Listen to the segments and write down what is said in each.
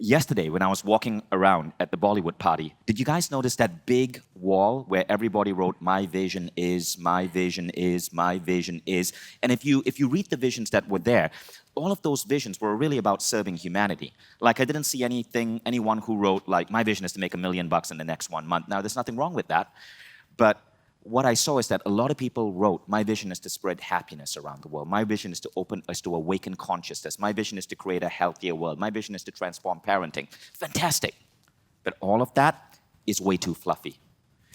yesterday when I was walking around at the Bollywood party, did you guys notice that big wall where everybody wrote, my vision is, my vision is, my vision is? And if you read the visions that were there, all of those visions were really about serving humanity. Like I didn't see anyone who wrote like, my vision is to make $1 million in the next 1 month. Now there's nothing wrong with that, but what I saw is that a lot of people wrote, my vision is to spread happiness around the world. My vision is to awaken consciousness. My vision is to create a healthier world. My vision is to transform parenting. Fantastic. But all of that is way too fluffy.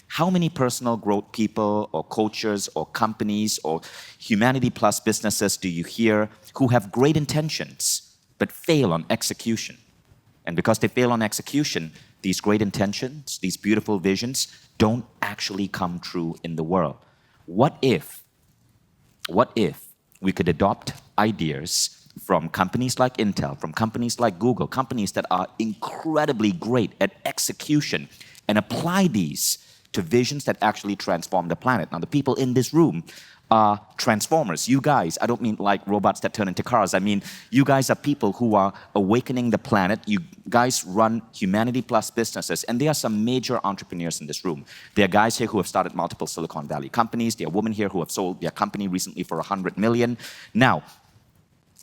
How many personal growth people or coaches or companies or humanity plus businesses do you hear who have great intentions but fail on execution? And because they fail on execution, these great intentions, these beautiful visions, don't actually come true in the world. What if we could adopt ideas from companies like Intel, from companies like Google, companies that are incredibly great at execution, and apply these to visions that actually transform the planet? Now, the people in this room are transformers. You guys, I don't mean like robots that turn into cars. I mean, you guys are people who are awakening the planet. You guys run humanity plus businesses, and there are some major entrepreneurs in this room. There are guys here who have started multiple Silicon Valley companies. There are women here who have sold their company recently for $100 million. Now,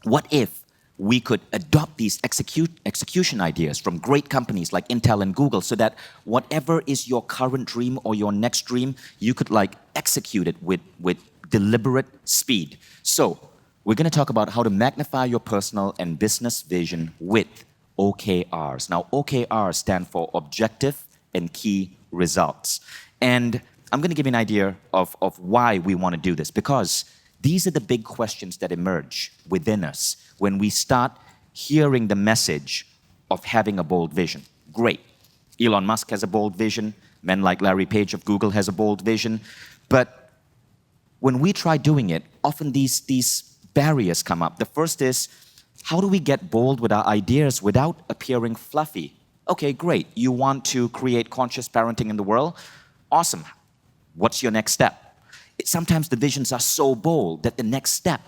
what if we could adopt these execution ideas from great companies like Intel and Google so that whatever is your current dream or your next dream, you could like execute it with deliberate speed. So we're going to talk about how to magnify your personal and business vision with OKRs. Now, OKRs stand for Objective and Key Results. And I'm going to give you an idea of why we want to do this, because these are the big questions that emerge within us when we start hearing the message of having a bold vision. Great. Elon Musk has a bold vision. Men like Larry Page of Google has a bold vision. But when we try doing it, often these barriers come up. The first is, how do we get bold with our ideas without appearing fluffy? Okay, great. You want to create conscious parenting in the world? Awesome. What's your next step? Sometimes the visions are so bold that the next step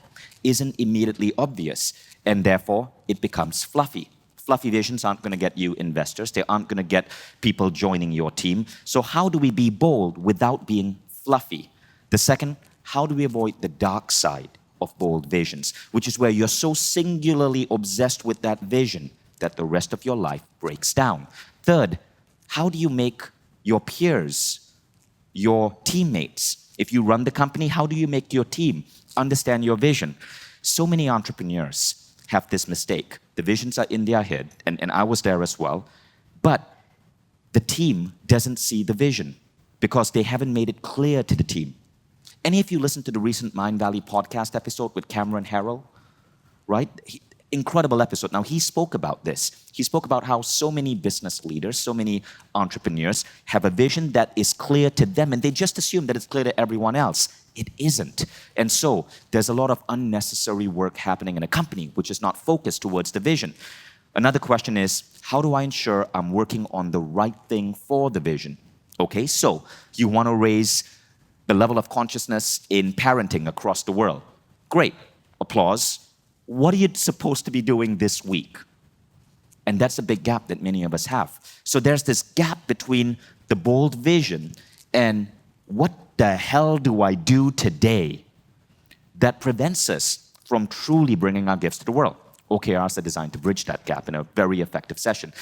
isn't immediately obvious, and therefore it becomes fluffy. Fluffy visions aren't going to get you investors. They aren't going to get people joining your team. So how do we be bold without being fluffy? The second, how do we avoid the dark side of bold visions, which is where you're so singularly obsessed with that vision that the rest of your life breaks down? Third, how do you make your peers, your teammates, if you run the company, how do you make your team understand your vision? So many entrepreneurs have this mistake. The visions are in their head, and I was there as well, but the team doesn't see the vision because they haven't made it clear to the team. Any of you listened to the recent Mindvalley podcast episode with Cameron Harrell? Right? Incredible episode. Now, he spoke about this. He spoke about how so many business leaders, so many entrepreneurs have a vision that is clear to them, and they just assume that it's clear to everyone else. It isn't. And so there's a lot of unnecessary work happening in a company which is not focused towards the vision. Another question is, how do I ensure I'm working on the right thing for the vision? Okay, so you want to raise the level of consciousness in parenting across the world. Great. Applause. What are you supposed to be doing this week? And that's a big gap that many of us have. So there's this gap between the bold vision and what the hell do I do today that prevents us from truly bringing our gifts to the world. OKRs are designed to bridge that gap in a very effective session.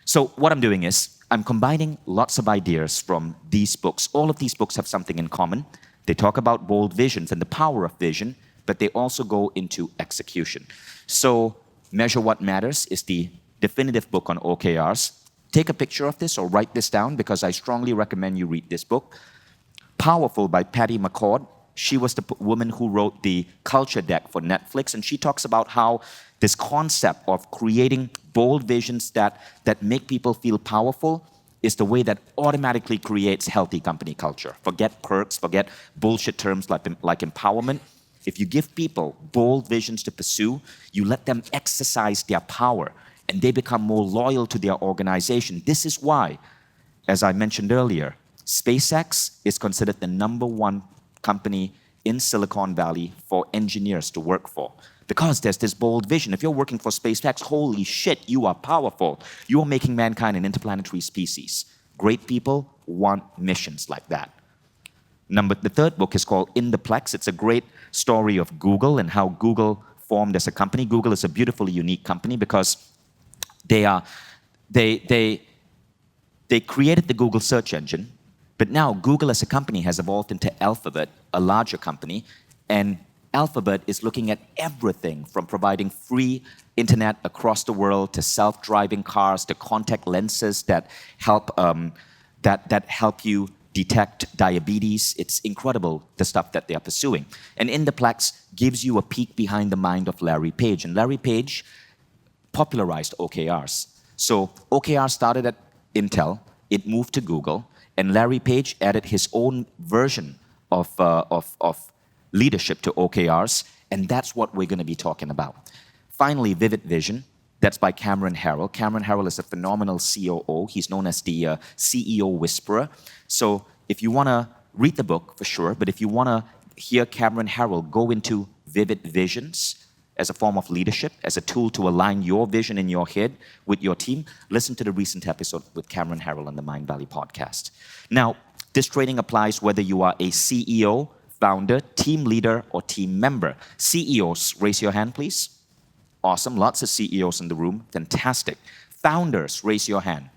So what I'm doing is I'm combining lots of ideas from these books. All of these books have something in common. They talk about bold visions and the power of vision, but they also go into execution. So Measure What Matters is the definitive book on OKRs. Take a picture of this or write this down because I strongly recommend you read this book. Powerful by Patty McCord. She was the woman who wrote the culture deck for Netflix, and she talks about how this concept of creating bold visions that make people feel powerful is the way that automatically creates healthy company culture. Forget perks, forget bullshit terms like empowerment. If you give people bold visions to pursue, you let them exercise their power and they become more loyal to their organization. This is why, as I mentioned earlier, SpaceX is considered the #1 company in Silicon Valley for engineers to work for. Because there's this bold vision. If you're working for SpaceX, holy shit, you are powerful. You are making mankind an interplanetary species. Great people want missions like that. The third book is called In the Plex. It's a great story of Google and how Google formed as a company. Google is a beautifully unique company because they created the Google search engine, but now Google as a company has evolved into Alphabet, a larger company, and Alphabet is looking at everything from providing free internet across the world to self-driving cars to contact lenses that help help you detect diabetes. It's incredible, the stuff that they are pursuing. And In the Plex gives you a peek behind the mind of Larry Page. And Larry Page popularized OKRs. So OKRs started at Intel, it moved to Google, and Larry Page added his own version of leadership to OKRs, and that's what we're going to be talking about. Finally, Vivid Vision. That's by Cameron Harrell. Cameron Harrell is a phenomenal COO. He's known as the CEO Whisperer. So if you want to read the book, for sure, but if you want to hear Cameron Harrell go into vivid visions as a form of leadership, as a tool to align your vision in your head with your team, listen to the recent episode with Cameron Harrell on the Mindvalley podcast. Now, this training applies whether you are a CEO, founder, team leader, or team member. CEOs, raise your hand, please. Awesome, lots of CEOs in the room, fantastic. Founders, raise your hand.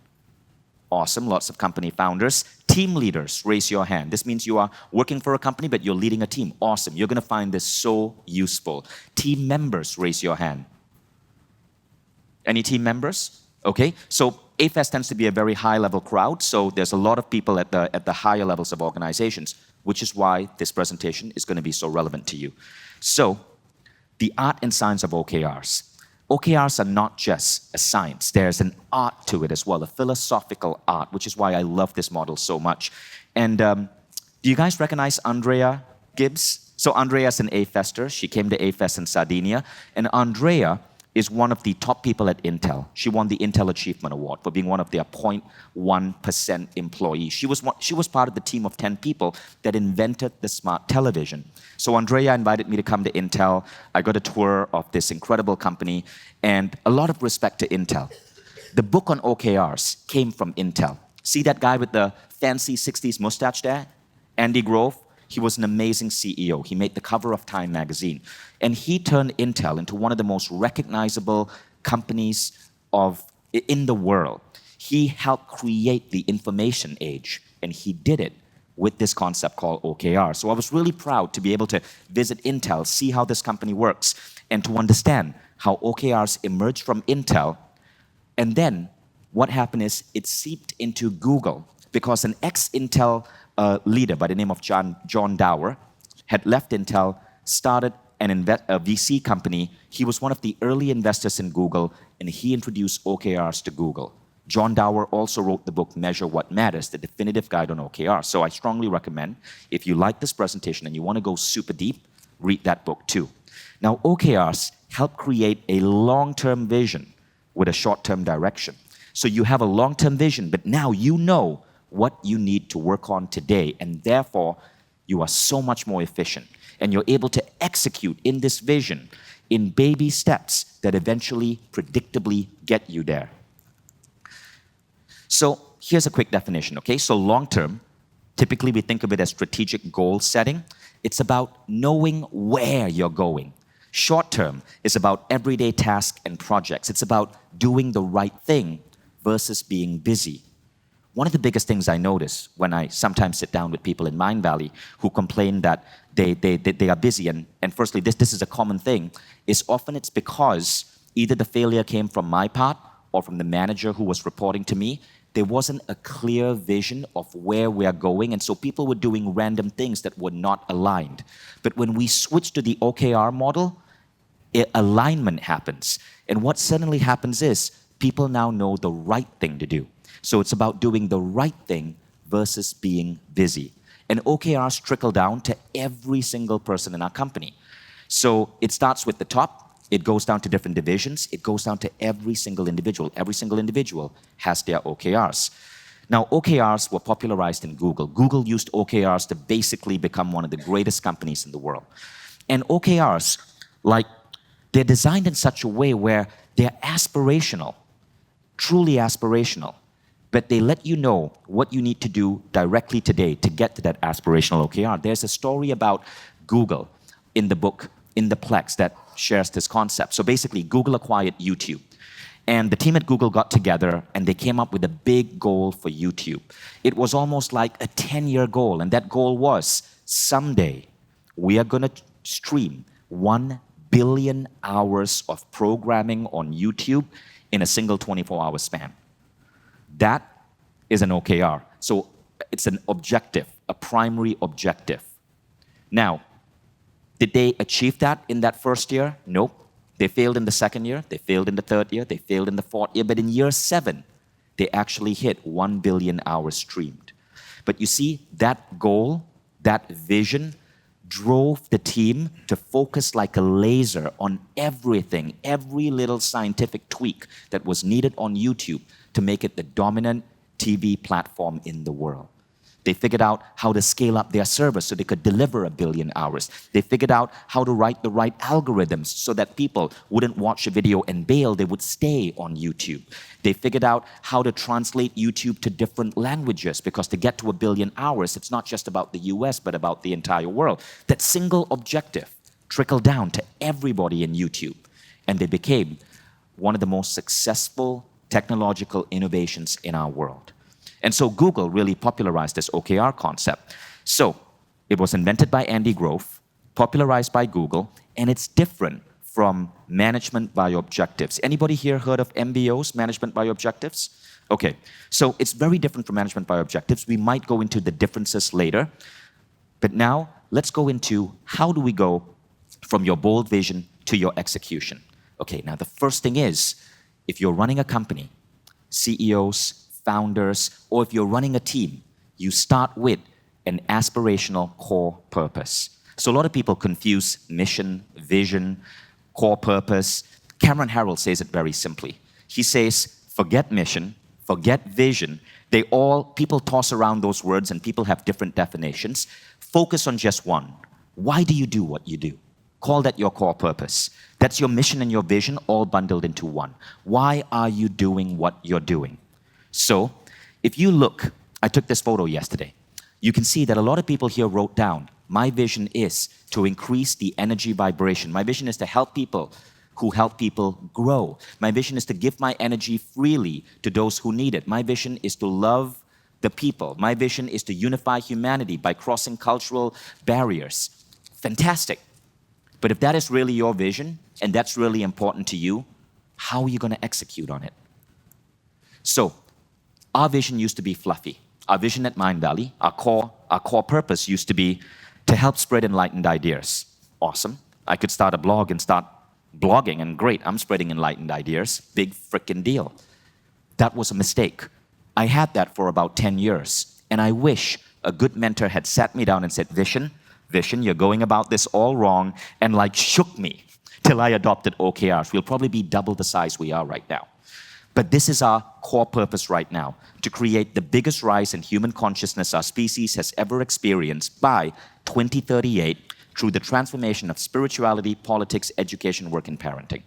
Awesome, lots of company founders. Team leaders, raise your hand. This means you are working for a company, but you're leading a team. Awesome, you're gonna find this so useful. Team members, raise your hand. Any team members? Okay, so AFES tends to be a very high-level crowd, so there's a lot of people at the higher levels of organizations, which is why this presentation is gonna be so relevant to you. So, the art and science of OKRs. OKRs are not just a science. There's an art to it as well, a philosophical art, which is why I love this model so much. And do you guys recognize Andrea Gibbs? So Andrea is an A-Fester. She came to A-Fest in Sardinia. And Andrea is one of the top people at Intel. She won the Intel Achievement Award for being one of their 0.1% employees. She was part of the team of 10 people that invented the smart television. So Andrea invited me to come to Intel. I got a tour of this incredible company and a lot of respect to Intel. The book on OKRs came from Intel. See that guy with the fancy 60s mustache there? Andy Grove? He was an amazing CEO. He made the cover of Time magazine. And he turned Intel into one of the most recognizable companies in the world. He helped create the information age, and he did it with this concept called OKR. So I was really proud to be able to visit Intel, see how this company works, and to understand how OKRs emerged from Intel. And then what happened is it seeped into Google because an ex-Intel leader by the name of John Dower had left Intel, started a VC company. He was one of the early investors in Google, and he introduced OKRs to Google. John Dower also wrote the book Measure What Matters, the definitive guide on OKRs. So I strongly recommend, if you like this presentation and you want to go super deep, read that book too. Now, OKRs help create a long-term vision with a short-term direction. So you have a long-term vision, but now you know what you need to work on today, and therefore you are so much more efficient, and you're able to execute in this vision in baby steps that eventually predictably get you there. So here's a quick definition, okay? So long term, typically we think of it as strategic goal setting. It's about knowing where you're going. Short term is about everyday tasks and projects. It's about doing the right thing versus being busy. One of the biggest things I notice when I sometimes sit down with people in Mindvalley who complain that they are busy, and firstly, this is a common thing, is often it's because either the failure came from my part or from the manager who was reporting to me. There wasn't a clear vision of where we are going, and so people were doing random things that were not aligned. But when we switch to the OKR model, alignment happens. And what suddenly happens is people now know the right thing to do. So it's about doing the right thing versus being busy. And OKRs trickle down to every single person in our company. So it starts with the top, it goes down to different divisions, it goes down to every single individual. Every single individual has their OKRs. Now, OKRs were popularized in Google. Google used OKRs to basically become one of the greatest companies in the world. And OKRs, they're designed in such a way where they're aspirational, truly aspirational, but they let you know what you need to do directly today to get to that aspirational OKR. There's a story about Google in the book, in the Plex, that shares this concept. So basically, Google acquired YouTube. And the team at Google got together and they came up with a big goal for YouTube. It was almost like a 10-year goal, and that goal was, someday we are going to stream 1 billion hours of programming on YouTube in a single 24-hour span. That is an OKR. So it's an objective, a primary objective. Now, did they achieve that in that first year? Nope. They failed in the second year, they failed in the third year, they failed in the fourth year, but in year 7, they actually hit 1 billion hours streamed. But you see, that goal, that vision, drove the team to focus like a laser on everything, every little scientific tweak that was needed on YouTube to make it the dominant TV platform in the world. They figured out how to scale up their service so they could deliver 1 billion hours. They figured out how to write the right algorithms so that people wouldn't watch a video and bail, they would stay on YouTube. They figured out how to translate YouTube to different languages, because to get to 1 billion hours, it's not just about the US, but about the entire world. That single objective trickled down to everybody in YouTube, and they became one of the most successful technological innovations in our world. And so Google really popularized this OKR concept. So it was invented by Andy Grove, popularized by Google, and it's different from management by objectives. Anybody here heard of MBOs, management by objectives? Okay, so it's very different from management by objectives. We might go into the differences later, but now let's go into how do we go from your bold vision to your execution. Okay, now the first thing is, if you're running a company, CEOs, founders, or if you're running a team, you start with an aspirational core purpose. So a lot of people confuse mission, vision, core purpose. Cameron Harrell says it very simply. He says, forget mission, forget vision. People toss around those words and people have different definitions. Focus on just one. Why do you do what you do? Call that your core purpose. That's your mission and your vision all bundled into one. Why are you doing what you're doing? So, if you look, I took this photo yesterday. You can see that a lot of people here wrote down, my vision is to increase the energy vibration. My vision is to help people who help people grow. My vision is to give my energy freely to those who need it. My vision is to love the people. My vision is to unify humanity by crossing cultural barriers. Fantastic. But if that is really your vision, and that's really important to you, how are you going to execute on it? So, our vision used to be fluffy. Our vision at Mindvalley, our core purpose used to be to help spread enlightened ideas. Awesome. I could start a blog and start blogging, and great, I'm spreading enlightened ideas. Big frickin' deal. That was a mistake. I had that for about 10 years, and I wish a good mentor had sat me down and said, Vishen, you're going about this all wrong, and shook me till I adopted OKRs. We'll probably be double the size we are right now. But this is our core purpose right now, to create the biggest rise in human consciousness our species has ever experienced by 2038 through the transformation of spirituality, politics, education, work, and parenting.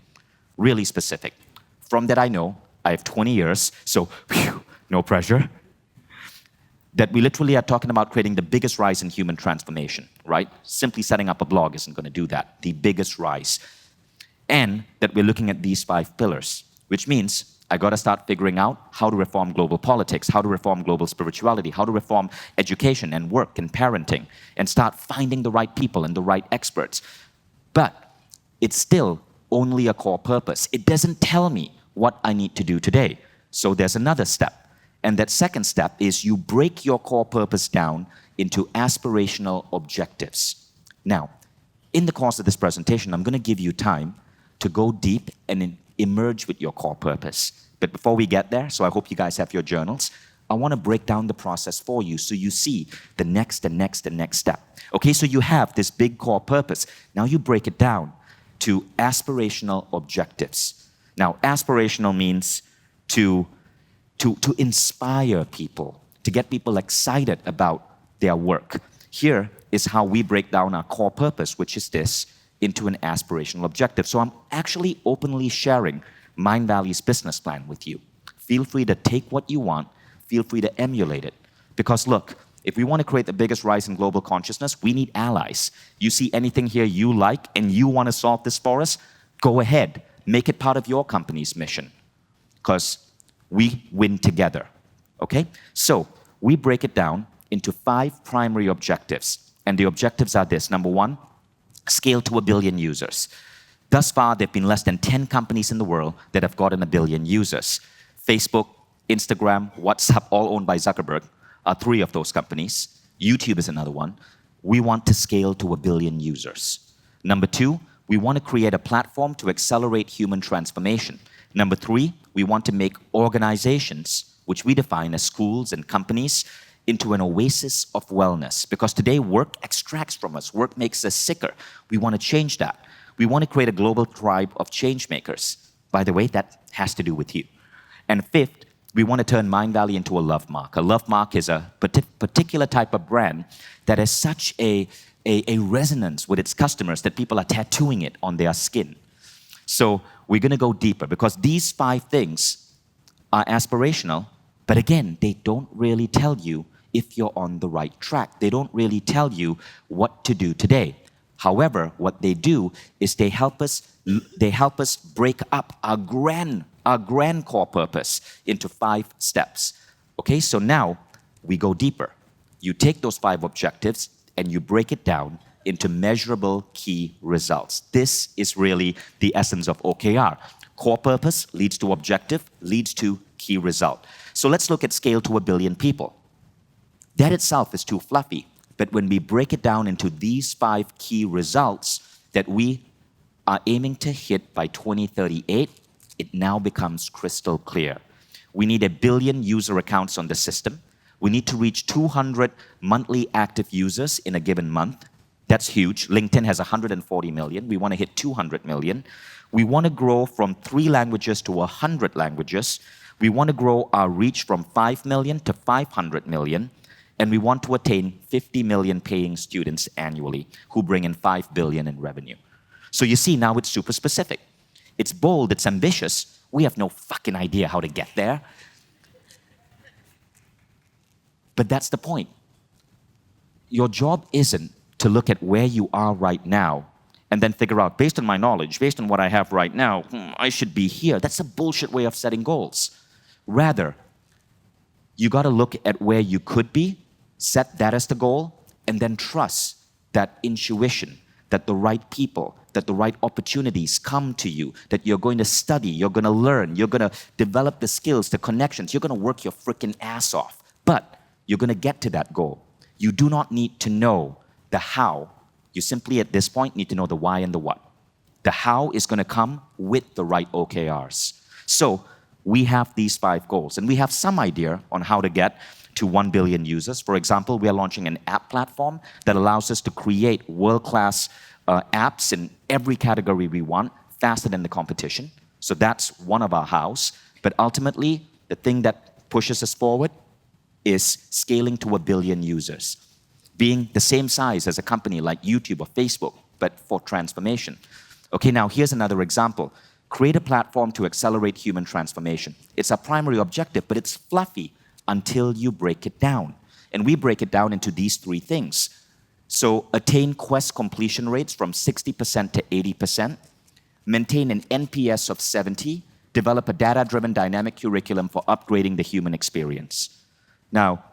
Really specific. From that I know, I have 20 years, so no pressure, that we literally are talking about creating the biggest rise in human transformation, right? Simply setting up a blog isn't going to do that. The biggest rise. And that we're looking at these 5 pillars, which means I got to start figuring out how to reform global politics, how to reform global spirituality, how to reform education and work and parenting, and start finding the right people and the right experts. But it's still only a core purpose. It doesn't tell me what I need to do today. So there's another step. And that second step is you break your core purpose down into aspirational objectives. Now, in the course of this presentation, I'm going to give you time to go deep and emerge with your core purpose. But before we get there, so I hope you guys have your journals, I want to break down the process for you so you see the next step. Okay, so you have this big core purpose. Now you break it down to aspirational objectives. Now, aspirational means to to inspire people, to get people excited about their work. Here is how we break down our core purpose, which is this, into an aspirational objective. So I'm actually openly sharing Mindvalley's business plan with you. Feel free to take what you want, feel free to emulate it. Because look, if we want to create the biggest rise in global consciousness, we need allies. You see anything here you like and you want to solve this for us, go ahead, make it part of your company's mission. Because we win together, okay? So we break it down into 5 primary objectives. And the objectives are this. Number 1, scale to 1 billion users. Thus far, there have been less than 10 companies in the world that have gotten 1 billion users. Facebook, Instagram, WhatsApp, all owned by Zuckerberg, are 3 of those companies. YouTube is another one. We want to scale to 1 billion users. Number 2, we want to create a platform to accelerate human transformation. Number 3, we want to make organizations, which we define as schools and companies, into an oasis of wellness. Because today, work extracts from us. Work makes us sicker. We want to change that. We want to create a global tribe of change makers. By the way, that has to do with you. And 5th, we want to turn Mindvalley into a love mark. A love mark is a particular type of brand that has such a resonance with its customers that people are tattooing it on their skin. So we're going to go deeper because these 5 things are aspirational, but again, they don't really tell you if you're on the right track. They don't really tell you what to do today. However, what they do is they help us break up our grand core purpose into 5 steps. Okay, so now we go deeper. You take those 5 objectives and you break it down into measurable key results. This is really the essence of OKR. Core purpose leads to objective, leads to key result. So let's look at scale to 1 billion people. That itself is too fluffy, but when we break it down into these 5 key results that we are aiming to hit by 2038, it now becomes crystal clear. We need 1 billion user accounts on the system. We need to reach 200 monthly active users in a given month. That's huge. LinkedIn has 140 million. We want to hit 200 million. We want to grow from 3 languages to 100 languages. We want to grow our reach from 5 million to 500 million. And we want to attain 50 million paying students annually who bring in 5 billion in revenue. So you see, now it's super specific. It's bold, it's ambitious. We have no fucking idea how to get there. But that's the point. Your job isn't to look at where you are right now and then figure out, based on my knowledge, based on what I have right now, I should be here. That's a bullshit way of setting goals. Rather, you got to look at where you could be, set that as the goal, and then trust that intuition, that the right people, that the right opportunities come to you, that you're going to study, you're going to learn, you're going to develop the skills, the connections, you're going to work your freaking ass off. But you're going to get to that goal. You do not need to know the how. You simply, at this point, need to know the why and the what. The how is going to come with the right OKRs. So we have these 5 goals, and we have some idea on how to get to 1 billion users. For example, we are launching an app platform that allows us to create world-class apps in every category we want, faster than the competition. So that's one of our hows. But ultimately, the thing that pushes us forward is scaling to 1 billion users, being the same size as a company like YouTube or Facebook, but for transformation. Okay, now here's another example. Create a platform to accelerate human transformation. It's our primary objective, but it's fluffy until you break it down. And we break it down into these 3 things. So attain quest completion rates from 60% to 80%, maintain an NPS of 70, develop a data-driven dynamic curriculum for upgrading the human experience. Now,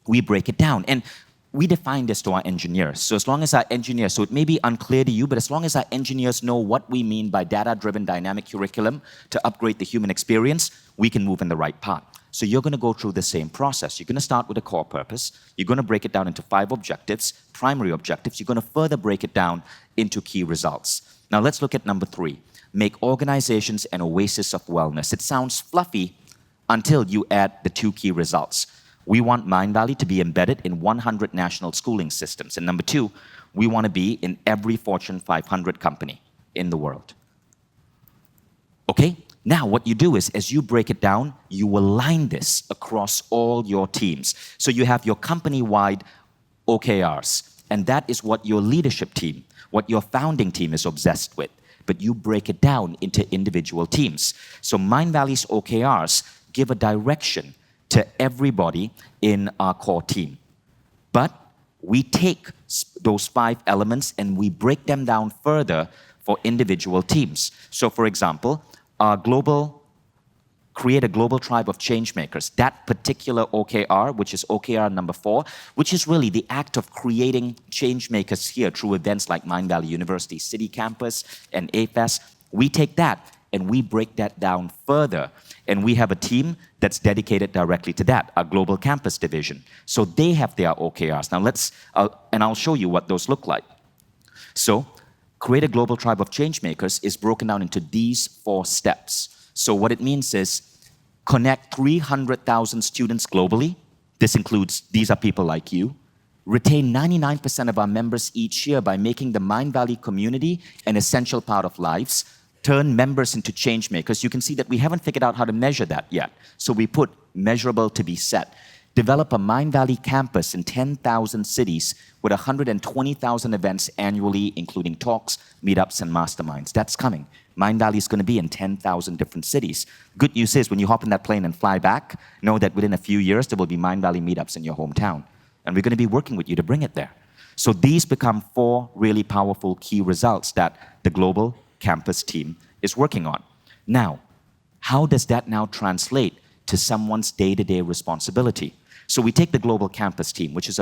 we break it down. And we define this to our engineers. So as long as our engineers, so it may be unclear to you, but as long as our engineers know what we mean by data-driven dynamic curriculum to upgrade the human experience, we can move in the right path. So you're going to go through the same process. You're going to start with a core purpose. You're going to break it down into 5 objectives, primary objectives. You're going to further break it down into key results. Now let's look at number 3. Make organizations an oasis of wellness. It sounds fluffy until you add the 2 key results. We want Mindvalley to be embedded in 100 national schooling systems. And number 2, we want to be in every Fortune 500 company in the world. Okay? Now, what you do is, as you break it down, you align this across all your teams. So you have your company-wide OKRs, and that is what your leadership team, what your founding team is obsessed with. But you break it down into individual teams. So Mindvalley's OKRs give a direction to everybody in our core team. But we take those 5 elements and we break them down further for individual teams. So for example, create a global tribe of change makers. That particular OKR, which is OKR number 4, which is really the act of creating change makers here through events like Mindvalley University City Campus and AFES. We take that and we break that down further. And we have a team that's dedicated directly to that, our Global Campus Division. So they have their OKRs. Now I'll show you what those look like. So create a global tribe of change makers is broken down into these 4 steps. So what it means is connect 300,000 students globally. These are people like you. Retain 99% of our members each year by making the Mindvalley community an essential part of lives. Turn members into change makers. You can see that we haven't figured out how to measure that yet. So we put measurable to be set. Develop a Mindvalley campus in 10,000 cities with 120,000 events annually, including talks, meetups, and masterminds. That's coming. Mindvalley is going to be in 10,000 different cities. Good news is when you hop in that plane and fly back, know that within a few years there will be Mindvalley meetups in your hometown. And we're going to be working with you to bring it there. So these become 4 really powerful key results that the global campus team is working on. Now, how does that now translate to someone's day-to-day responsibility? So we take the global campus team, which is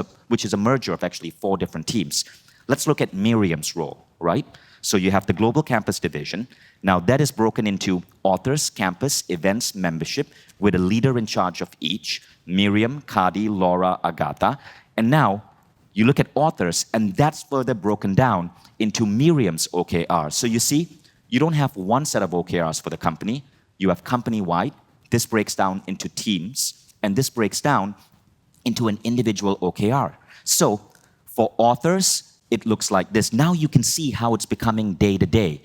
a merger of actually 4 different teams. Let's look at Miriam's role, right? So you have the global campus division. Now that is broken into authors, campus, events, membership, with a leader in charge of each, Miriam, Kadi, Laura, Agatha. And now you look at authors, and that's further broken down into Miriam's OKR. So you see, you don't have one set of OKRs for the company. You have company-wide. This breaks down into teams, and this breaks down into an individual OKR. So for authors, it looks like this. Now you can see how it's becoming day to day.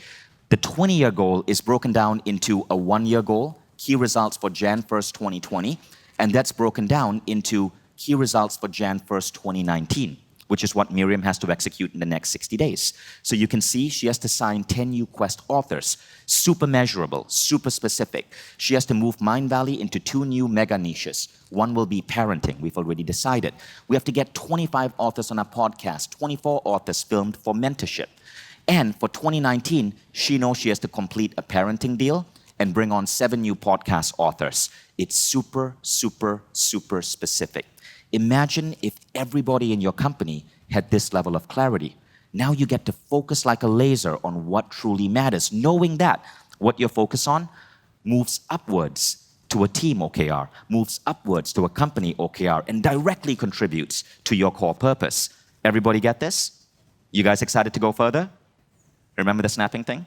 The 20-year goal is broken down into a 1-year goal, key results for Jan 1st, 2020, and that's broken down into key results for Jan 1st, 2019, which is what Miriam has to execute in the next 60 days. So you can see she has to sign 10 new Quest authors, super measurable, super specific. She has to move Mindvalley into 2 new mega niches. One will be parenting, we've already decided. We have to get 25 authors on our podcast, 24 authors filmed for mentorship. And for 2019, she knows she has to complete a parenting deal and bring on 7 new podcast authors. It's super, super, super specific. Imagine if everybody in your company had this level of clarity. Now you get to focus like a laser on what truly matters, knowing that what you're focused on moves upwards to a team OKR, moves upwards to a company OKR, and directly contributes to your core purpose. Everybody get this? You guys excited to go further? Remember the snapping thing?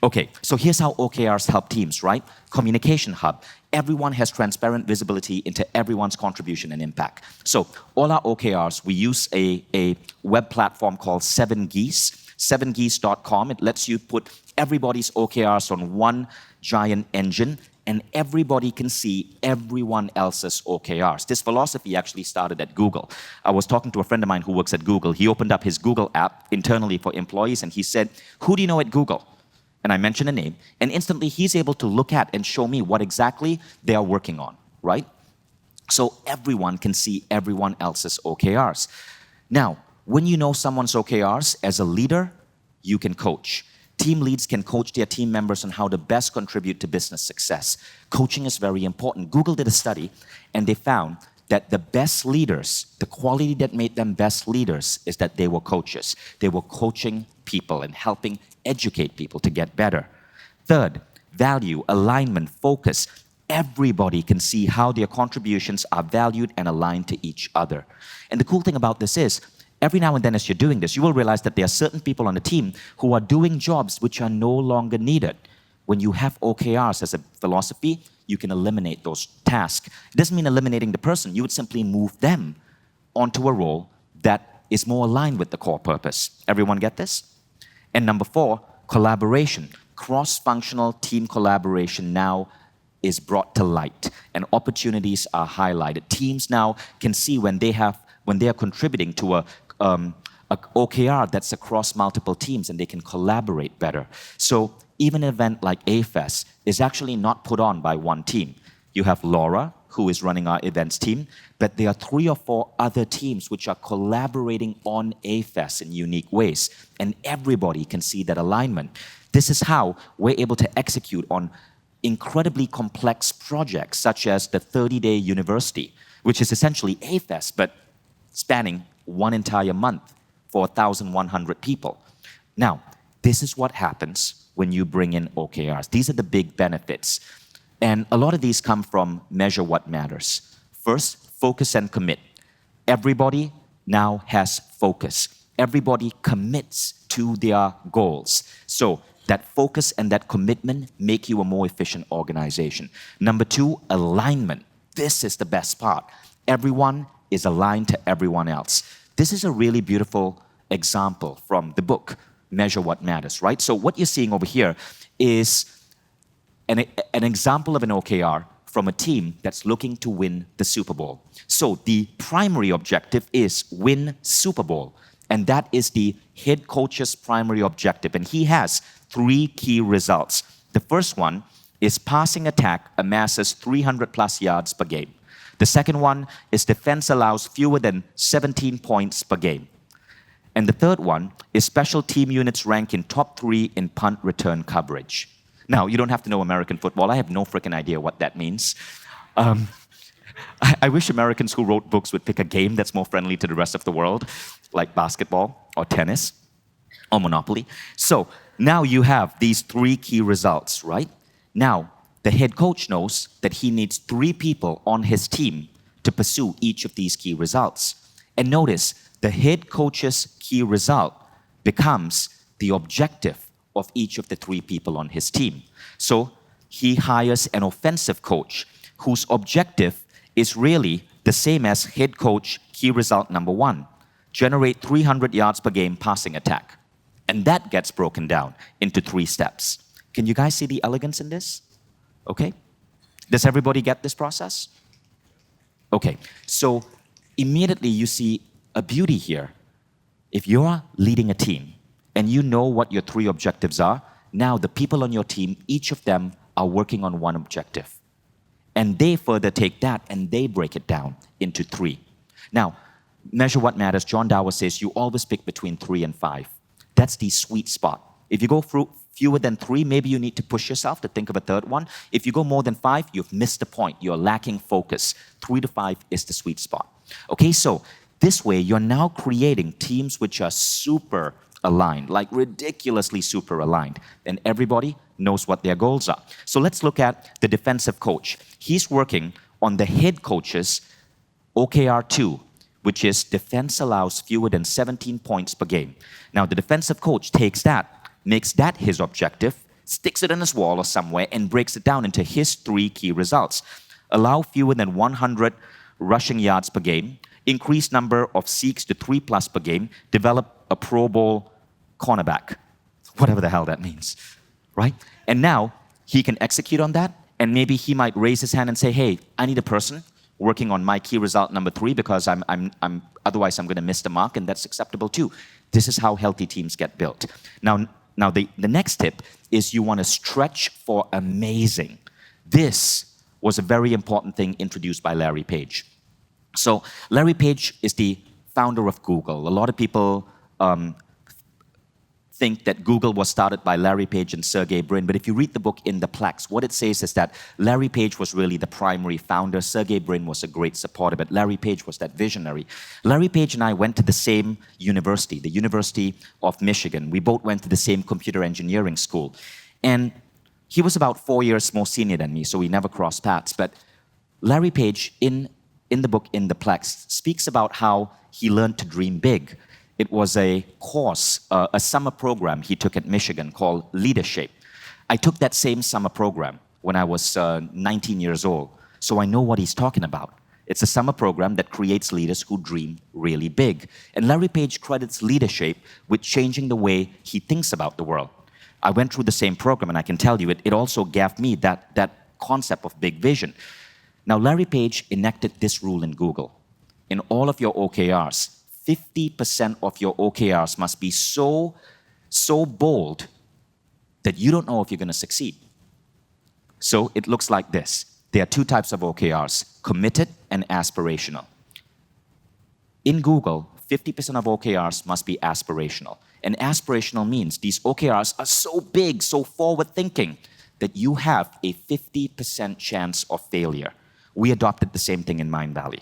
Okay, so here's how OKRs help teams, right? Communication hub. Everyone has transparent visibility into everyone's contribution and impact. So all our OKRs, we use a web platform called 7Geese, 7geese.com. It lets you put everybody's OKRs on one giant engine, and everybody can see everyone else's OKRs. This philosophy actually started at Google. I was talking to a friend of mine who works at Google. He opened up his Google app internally for employees, and he said, "Who do you know at Google?" And I mentioned a name, and instantly he's able to look at and show me what exactly they are working on, right? So everyone can see everyone else's OKRs. Now, when you know someone's OKRs, as a leader, you can coach. Team leads can coach their team members on how to best contribute to business success. Coaching is very important. Google did a study, and they found that the best leaders, the quality that made them best leaders is that they were coaches. They were coaching people and helping educate people to get better. Third, value, alignment, focus. Everybody can see how their contributions are valued and aligned to each other. And the cool thing about this is, every now and then as you're doing this, you will realize that there are certain people on the team who are doing jobs which are no longer needed. When you have OKRs as a philosophy, you can eliminate those tasks. It doesn't mean eliminating the person. You would simply move them onto a role that is more aligned with the core purpose. Everyone get this? And number 4, collaboration. cross-functional team collaboration now is brought to light and opportunities are highlighted. Teams now can see when they are contributing to a OKR that's across multiple teams and they can collaborate better. So even an event like AFES is actually not put on by one team. You have Laura, who is running our events team, but there are 3 or 4 other teams which are collaborating on AFES in unique ways, and everybody can see that alignment. This is how we're able to execute on incredibly complex projects such as the 30-day university, which is essentially AFES, but spanning one entire month for 1,100 people. Now, this is what happens when you bring in OKRs. These are the big benefits. And a lot of these come from measure what matters. First, focus and commit. Everybody now has focus. Everybody commits to their goals. So that focus and that commitment make you a more efficient organization. Number 2, alignment. This is the best part. Everyone is aligned to everyone else. This is a really beautiful example from the book, Measure What Matters, right? So what you're seeing over here is an example of an OKR from a team that's looking to win the Super Bowl. So the primary objective is win Super Bowl, and that is the head coach's primary objective, and he has 3 key results. The first one is passing attack amasses 300 plus yards per game. The second one is defense allows fewer than 17 points per game. And the third one is special team units rank in top 3 in punt return coverage. Now, you don't have to know American football. I have no freaking idea what that means. I wish Americans who wrote books would pick a game that's more friendly to the rest of the world, like basketball or tennis or Monopoly. So now you have these 3 key results, right? Now, the head coach knows that he needs 3 people on his team to pursue each of these key results. And notice, the head coach's key result becomes the objective of each of the 3 people on his team. So he hires an offensive coach whose objective is really the same as head coach key result number 1, generate 300 yards per game passing attack. And that gets broken down into 3 steps. Can you guys see the elegance in this? Okay? Does everybody get this process? Okay, so immediately you see a beauty here. If you're leading a team and you know what your 3 objectives are, now the people on your team, each of them are working on one objective. And they further take that and they break it down into 3. Now, measure what matters. John Dower says you always pick between 3 and 5. That's the sweet spot. If you go through fewer than 3, maybe you need to push yourself to think of a third one. If you go more than 5, you've missed the point. You're lacking focus. 3 to 5 is the sweet spot. Okay, so this way you're now creating teams which are super aligned, like ridiculously super aligned, and everybody knows what their goals are. So let's look at the defensive coach. He's working on the head coach's OKR 2, which is defense allows fewer than 17 points per game. Now, the defensive coach takes that, makes that his objective, sticks it on his wall or somewhere, and breaks it down into his 3 key results. Allow fewer than 100 rushing yards per game, increase number of seeks to 3+ per game, develop a Pro Bowl cornerback, whatever the hell that means, right? And now he can execute on that, and maybe he might raise his hand and say, hey, I need a person working on my key result number 3 because otherwise I'm going to miss the mark, and that's acceptable too. This is how healthy teams get built. Now the next tip is you want to stretch for amazing. This was a very important thing introduced by Larry Page. So Larry Page is the founder of Google. A lot of people think that Google was started by Larry Page and Sergey Brin, but if you read the book In the Plex, what it says is that Larry Page was really the primary founder. Sergey Brin was a great supporter, but Larry Page was that visionary. Larry Page and I went to the same university, the University of Michigan. We both went to the same computer engineering school. And he was about 4 years more senior than me, so we never crossed paths. But Larry Page, in the book In the Plex, speaks about how he learned to dream big. It was a course, a summer program he took at Michigan called Leadership. I took that same summer program when I was 19 years old, so I know what he's talking about. It's a summer program that creates leaders who dream really big. And Larry Page credits Leadership with changing the way he thinks about the world. I went through the same program, and I can tell you, it also gave me that concept of big vision. Now, Larry Page enacted this rule in Google. In all of your OKRs, 50% of your OKRs must be so bold that you don't know if you're going to succeed. So it looks like this. There are two types of OKRs, committed and aspirational. In Google, 50% of OKRs must be aspirational. And aspirational means these OKRs are so big, so forward-thinking, that you have a 50% chance of failure. We adopted the same thing in Mindvalley.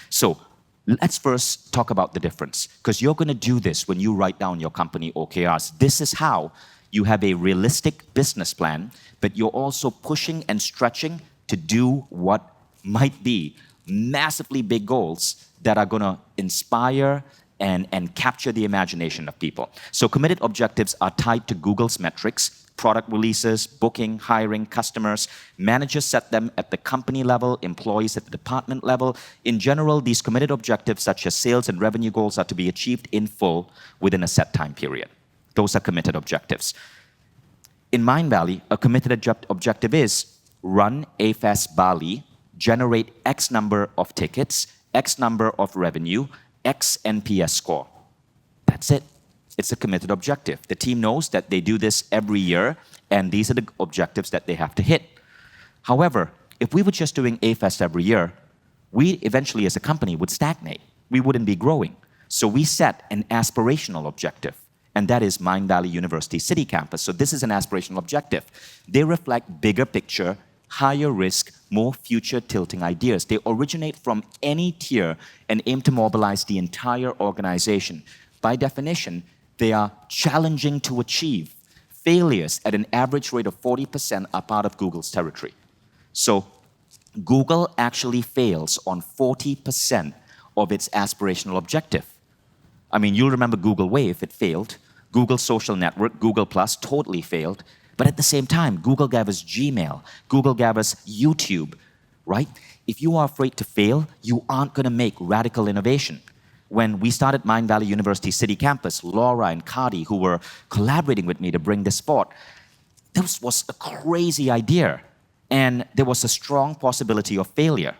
So let's first talk about the difference, because you're going to do this when you write down your company OKRs. This is how you have a realistic business plan, but you're also pushing and stretching to do what might be massively big goals that are going to inspire and capture the imagination of people. So committed objectives are tied to Google's metrics, product releases, booking, hiring, customers. Managers set them at the company level, employees at the department level. In general, these committed objectives, such as sales and revenue goals, are to be achieved in full within a set time period. Those are committed objectives. In Mindvalley, a committed objective is run AFAS Bali, generate X number of tickets, X number of revenue, X NPS score. That's it. It's a committed objective. The team knows that they do this every year, and these are the objectives that they have to hit. However, if we were just doing AFAS every year, we eventually as a company would stagnate. We wouldn't be growing. So we set an aspirational objective, and that is Mindvalley University City Campus. So this is an aspirational objective. They reflect bigger picture, higher risk, more future tilting ideas. They originate from any tier and aim to mobilize the entire organization. By definition, they are challenging to achieve. Failures at an average rate of 40% are part of Google's territory. So Google actually fails on 40% of its aspirational objective. I mean, you'll remember Google Wave, it failed. Google Social Network, Google Plus, totally failed. But at the same time, Google gave us Gmail, Google gave us YouTube, right? If you are afraid to fail, you aren't going to make radical innovation. When we started Mindvalley University City Campus, Laura and Cardi, who were collaborating with me to bring this forth, this was a crazy idea. And there was a strong possibility of failure.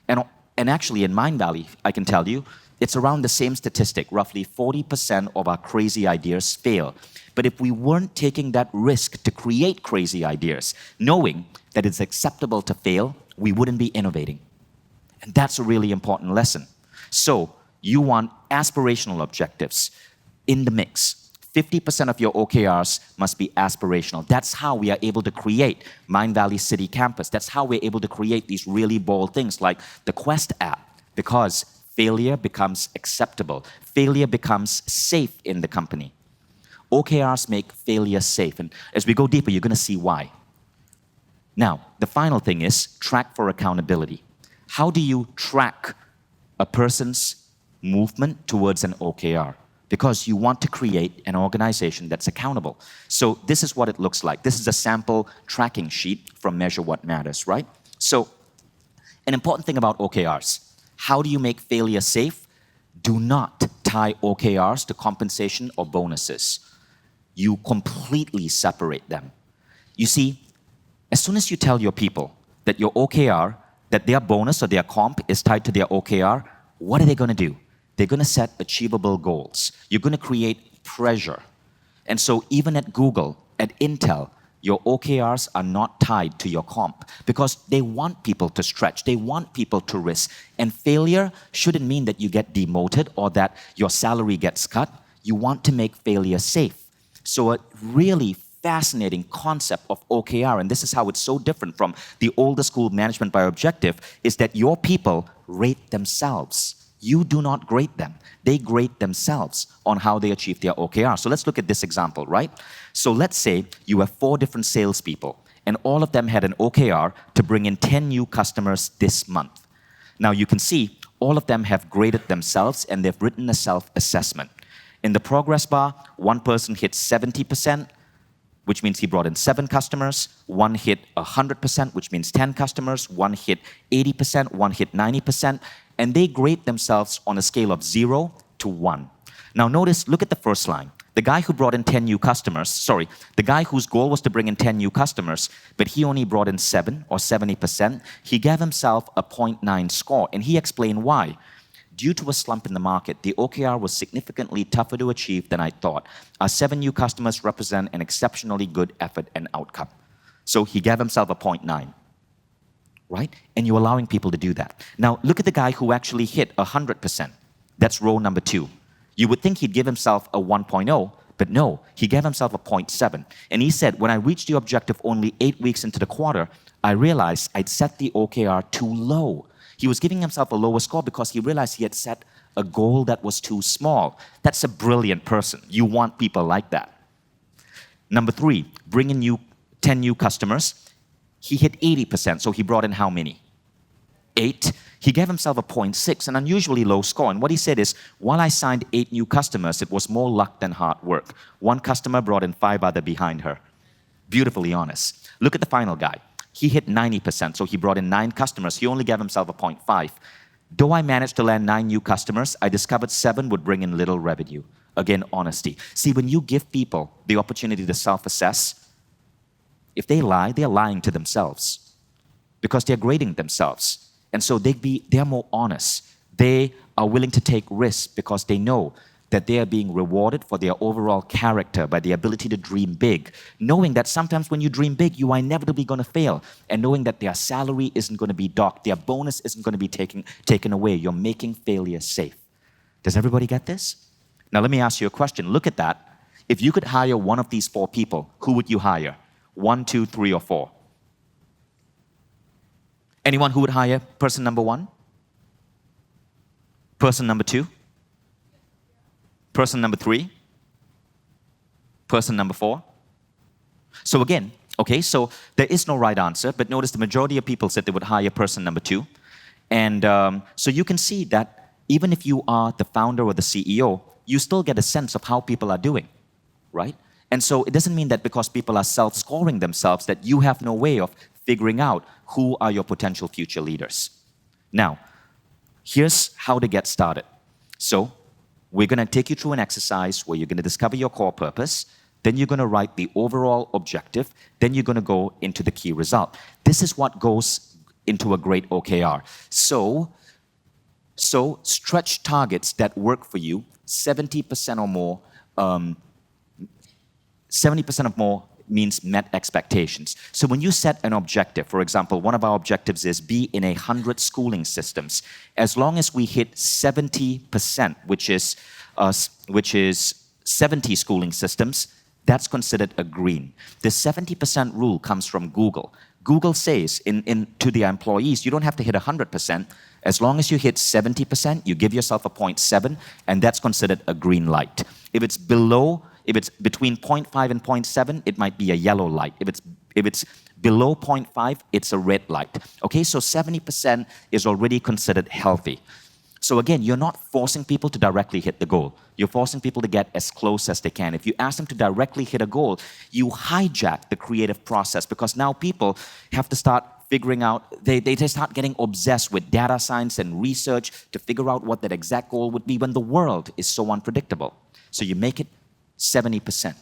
And actually in Mindvalley, I can tell you, it's around the same statistic. Roughly 40% of our crazy ideas fail. But if we weren't taking that risk to create crazy ideas, knowing that it's acceptable to fail, we wouldn't be innovating. And that's a really important lesson. So you want aspirational objectives in the mix. 50% of your OKRs must be aspirational. That's how we are able to create Mindvalley City Campus. That's how we're able to create these really bold things like the Quest app, because failure becomes acceptable. Failure becomes safe in the company. OKRs make failure safe. And as we go deeper, you're going to see why. Now, the final thing is track for accountability. How do you track a person's movement towards an OKR? Because you want to create an organization that's accountable. So this is what it looks like. This is a sample tracking sheet from Measure What Matters, right? So an important thing about OKRs. How do you make failure safe? Do not tie OKRs to compensation or bonuses. You completely separate them. You see, as soon as you tell your people that your OKR, that their bonus or their comp is tied to their OKR, what are they going to do? They're going to set achievable goals. You're going to create pressure. And so even at Google, at Intel, your OKRs are not tied to your comp because they want people to stretch. They want people to risk. And failure shouldn't mean that you get demoted or that your salary gets cut. You want to make failure safe. So a really fascinating concept of OKR, and this is how it's so different from the older school management by objective, is that your people rate themselves. You do not grade them. They grade themselves on how they achieve their OKR. So let's look at this example, right? So let's say you have 4 different salespeople, and all of them had an OKR to bring in 10 new customers this month. Now you can see all of them have graded themselves, and they've written a self-assessment. In the progress bar, one person hit 70%, which means he brought in 7 customers. One hit 100%, which means 10 customers. One hit 80%, one hit 90%. And they grade themselves on a scale of 0 to 1. Now notice, look at the first line. The guy who brought in 10 new customers, the guy whose goal was to bring in 10 new customers, but he only brought in 7 or 70%, he gave himself a 0.9 score, and he explained why. Due to a slump in the market, the OKR was significantly tougher to achieve than I thought. Our 7 new customers represent an exceptionally good effort and outcome. So he gave himself a 0.9, right? And you're allowing people to do that. Now, look at the guy who actually hit 100%. That's row number 2. You would think he'd give himself a 1.0, but no, he gave himself a 0.7. And he said, when I reached the objective only 8 weeks into the quarter, I realized I'd set the OKR too low. He was giving himself a lower score because he realized he had set a goal that was too small. That's a brilliant person. You want people like that. Number 3, bring in 10 new customers. He hit 80%, so he brought in how many? 8. He gave himself a 0.6, an unusually low score. And what he said is, while I signed 8 new customers, it was more luck than hard work. One customer brought in 5 other behind her. Beautifully honest. Look at the final guy. He hit 90%, so he brought in 9 customers. He only gave himself a 0.5. Though I managed to land 9 new customers, I discovered 7 would bring in little revenue. Again, honesty. See, when you give people the opportunity to self-assess, if they lie, they're lying to themselves because they're grading themselves. And so they're more honest. They are willing to take risks because they know that they are being rewarded for their overall character by the ability to dream big, knowing that sometimes when you dream big, you are inevitably going to fail, and knowing that their salary isn't going to be docked, their bonus isn't going to be taken away. You're making failure safe. Does everybody get this? Now let me ask you a question. Look at that. If you could hire one of these 4 people, who would you hire? 1, 2, 3, or 4? Anyone who would hire person number 1? Person number 2? Person number 3? Person number 4? So again, okay, so there is no right answer, but notice the majority of people said they would hire person number 2. And so you can see that even if you are the founder or the CEO, you still get a sense of how people are doing, right? And so it doesn't mean that because people are self-scoring themselves that you have no way of figuring out who are your potential future leaders. Now, here's how to get started. So we're going to take you through an exercise where you're going to discover your core purpose, then you're going to write the overall objective, then you're going to go into the key result. This is what goes into a great OKR. So stretch targets that work for you, 70% or more, 70% or more means met expectations. So when you set an objective, for example, one of our objectives is be in 100 schooling systems. As long as we hit 70%, which is 70 schooling systems, that's considered a green. The 70% rule comes from Google. Google says to their employees, you don't have to hit 100%. As long as you hit 70%, you give yourself a 0.7, and that's considered a green light. If it's between 0.5 and 0.7, it might be a yellow light. If it's below 0.5, it's a red light. Okay, so 70% is already considered healthy. So again, you're not forcing people to directly hit the goal. You're forcing people to get as close as they can. If you ask them to directly hit a goal, you hijack the creative process because now people have to start figuring out, they just start getting obsessed with data science and research to figure out what that exact goal would be when the world is so unpredictable. So you make it 70%.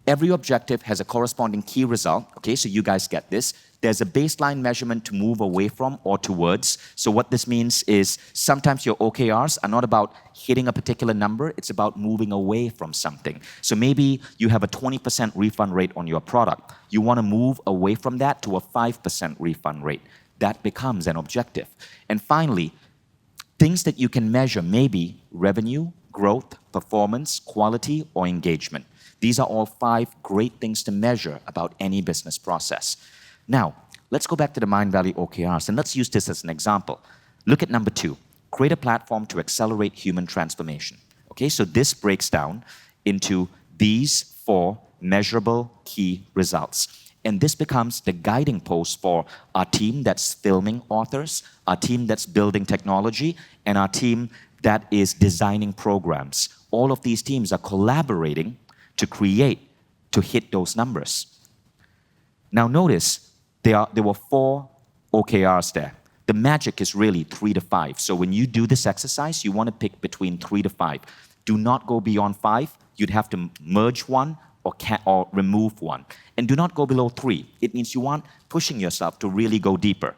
Every objective has a corresponding key result. Okay, so you guys get this. There's a baseline measurement to move away from or towards. So what this means is sometimes your OKRs are not about hitting a particular number, it's about moving away from something. So maybe you have a 20% refund rate on your product. You want to move away from that to a 5% refund rate. That becomes an objective. And finally, things that you can measure may be revenue, growth, performance, quality, or engagement. These are all 5 great things to measure about any business process. Now, let's go back to the Mindvalley OKRs and let's use this as an example. Look at number 2, create a platform to accelerate human transformation. Okay, so this breaks down into these 4 measurable key results. And this becomes the guiding post for our team that's filming authors, our team that's building technology, and our team that is designing programs. All of these teams are collaborating to hit those numbers. Now notice, there were 4 OKRs there. The magic is really 3 to 5. So when you do this exercise, you want to pick between 3 to 5. Do not go beyond 5. you'd have to merge one or remove one. And do not go below 3. It means you aren't pushing yourself to really go deeper.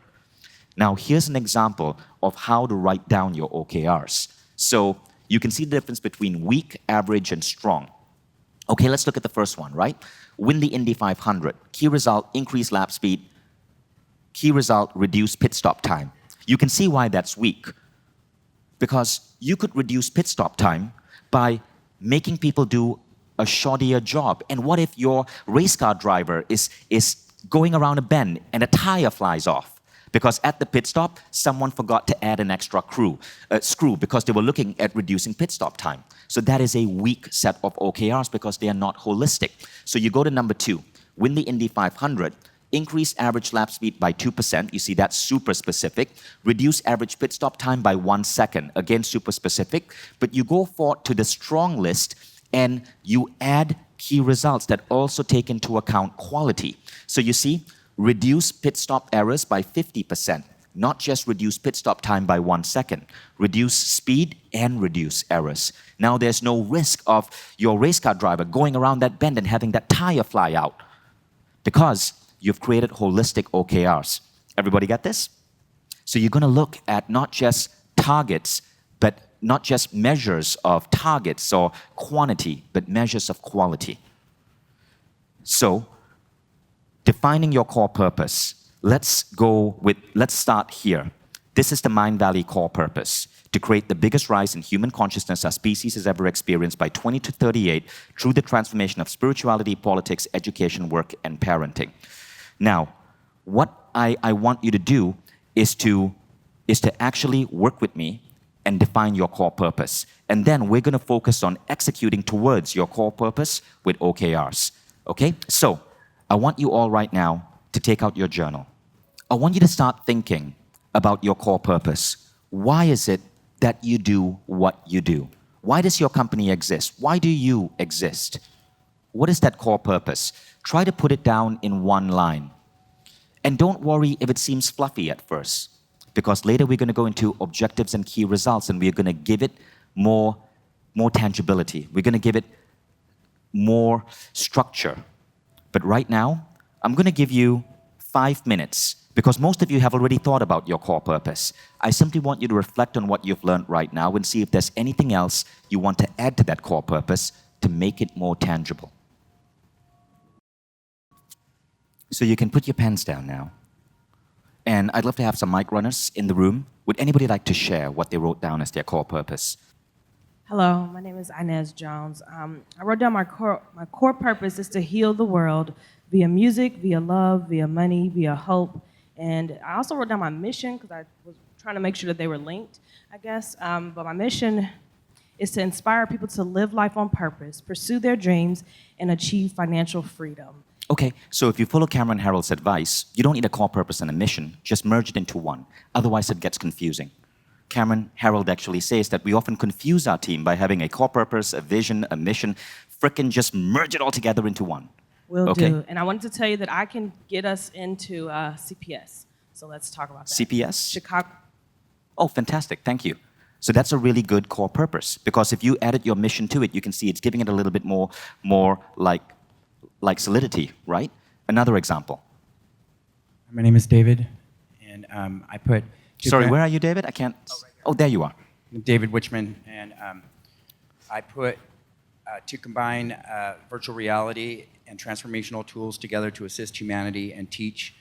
Now, here's an example of how to write down your OKRs. So you can see the difference between weak, average, and strong. Okay, let's look at the first one, right? Win the Indy 500. Key result, increase lap speed. Key result, reduce pit stop time. You can see why that's weak. Because you could reduce pit stop time by making people do a shorter job. And what if your race car driver is going around a bend and a tire flies off? Because at the pit stop, someone forgot to add an extra screw because they were looking at reducing pit stop time. So that is a weak set of OKRs because they are not holistic. So you go to number 2, win the Indy 500, increase average lap speed by 2%. You see, that's super specific. Reduce average pit stop time by 1 second. Again, super specific. But you go forward to the strong list and you add key results that also take into account quality. So you see, reduce pit stop errors by 50%, not just reduce pit stop time by 1 second. Reduce speed and reduce errors. Now there's no risk of your race car driver going around that bend and having that tire fly out because you've created holistic OKRs. Everybody get this? So you're going to look at not just targets, but not just measures of targets or quantity, but measures of quality. So defining your core purpose. Let's start here. This is the Mindvalley core purpose: to create the biggest rise in human consciousness our species has ever experienced by 2038 through the transformation of spirituality, politics, education, work, and parenting. Now, what I want you to do is to actually work with me and define your core purpose. And then we're going to focus on executing towards your core purpose with OKRs. Okay? So, I want you all right now to take out your journal. I want you to start thinking about your core purpose. Why is it that you do what you do? Why does your company exist? Why do you exist? What is that core purpose? Try to put it down in one line. And don't worry if it seems fluffy at first, because later we're going to go into objectives and key results, and we're going to give it more tangibility. We're going to give it more structure. But right now, I'm going to give you 5 minutes because most of you have already thought about your core purpose. I simply want you to reflect on what you've learned right now and see if there's anything else you want to add to that core purpose to make it more tangible. So you can put your pens down now. And I'd love to have some mic runners in the room. Would anybody like to share what they wrote down as their core purpose? Hello, my name is Inez Jones. I wrote down my core purpose is to heal the world via music, via love, via money, via hope. And I also wrote down my mission because I was trying to make sure that they were linked, I guess. But my mission is to inspire people to live life on purpose, pursue their dreams, and achieve financial freedom. Okay, so if you follow Cameron Harrell's advice, you don't need a core purpose and a mission, just merge it into one. Otherwise, it gets confusing. Cameron Harrell actually says that we often confuse our team by having a core purpose, a vision, a mission. Frickin' just merge it all together into one. Will do. And I wanted to tell you that I can get us into CPS. So let's talk about that. CPS? Chicago. Oh, fantastic. Thank you. So that's a really good core purpose, because if you added your mission to it, you can see it's giving it a little bit more like solidity, right? Another example. My name is David, and I put... Sorry, where are you, David? I can't... Oh, there you are. David Wichman, and I put to combine virtual reality and transformational tools together to assist humanity and teach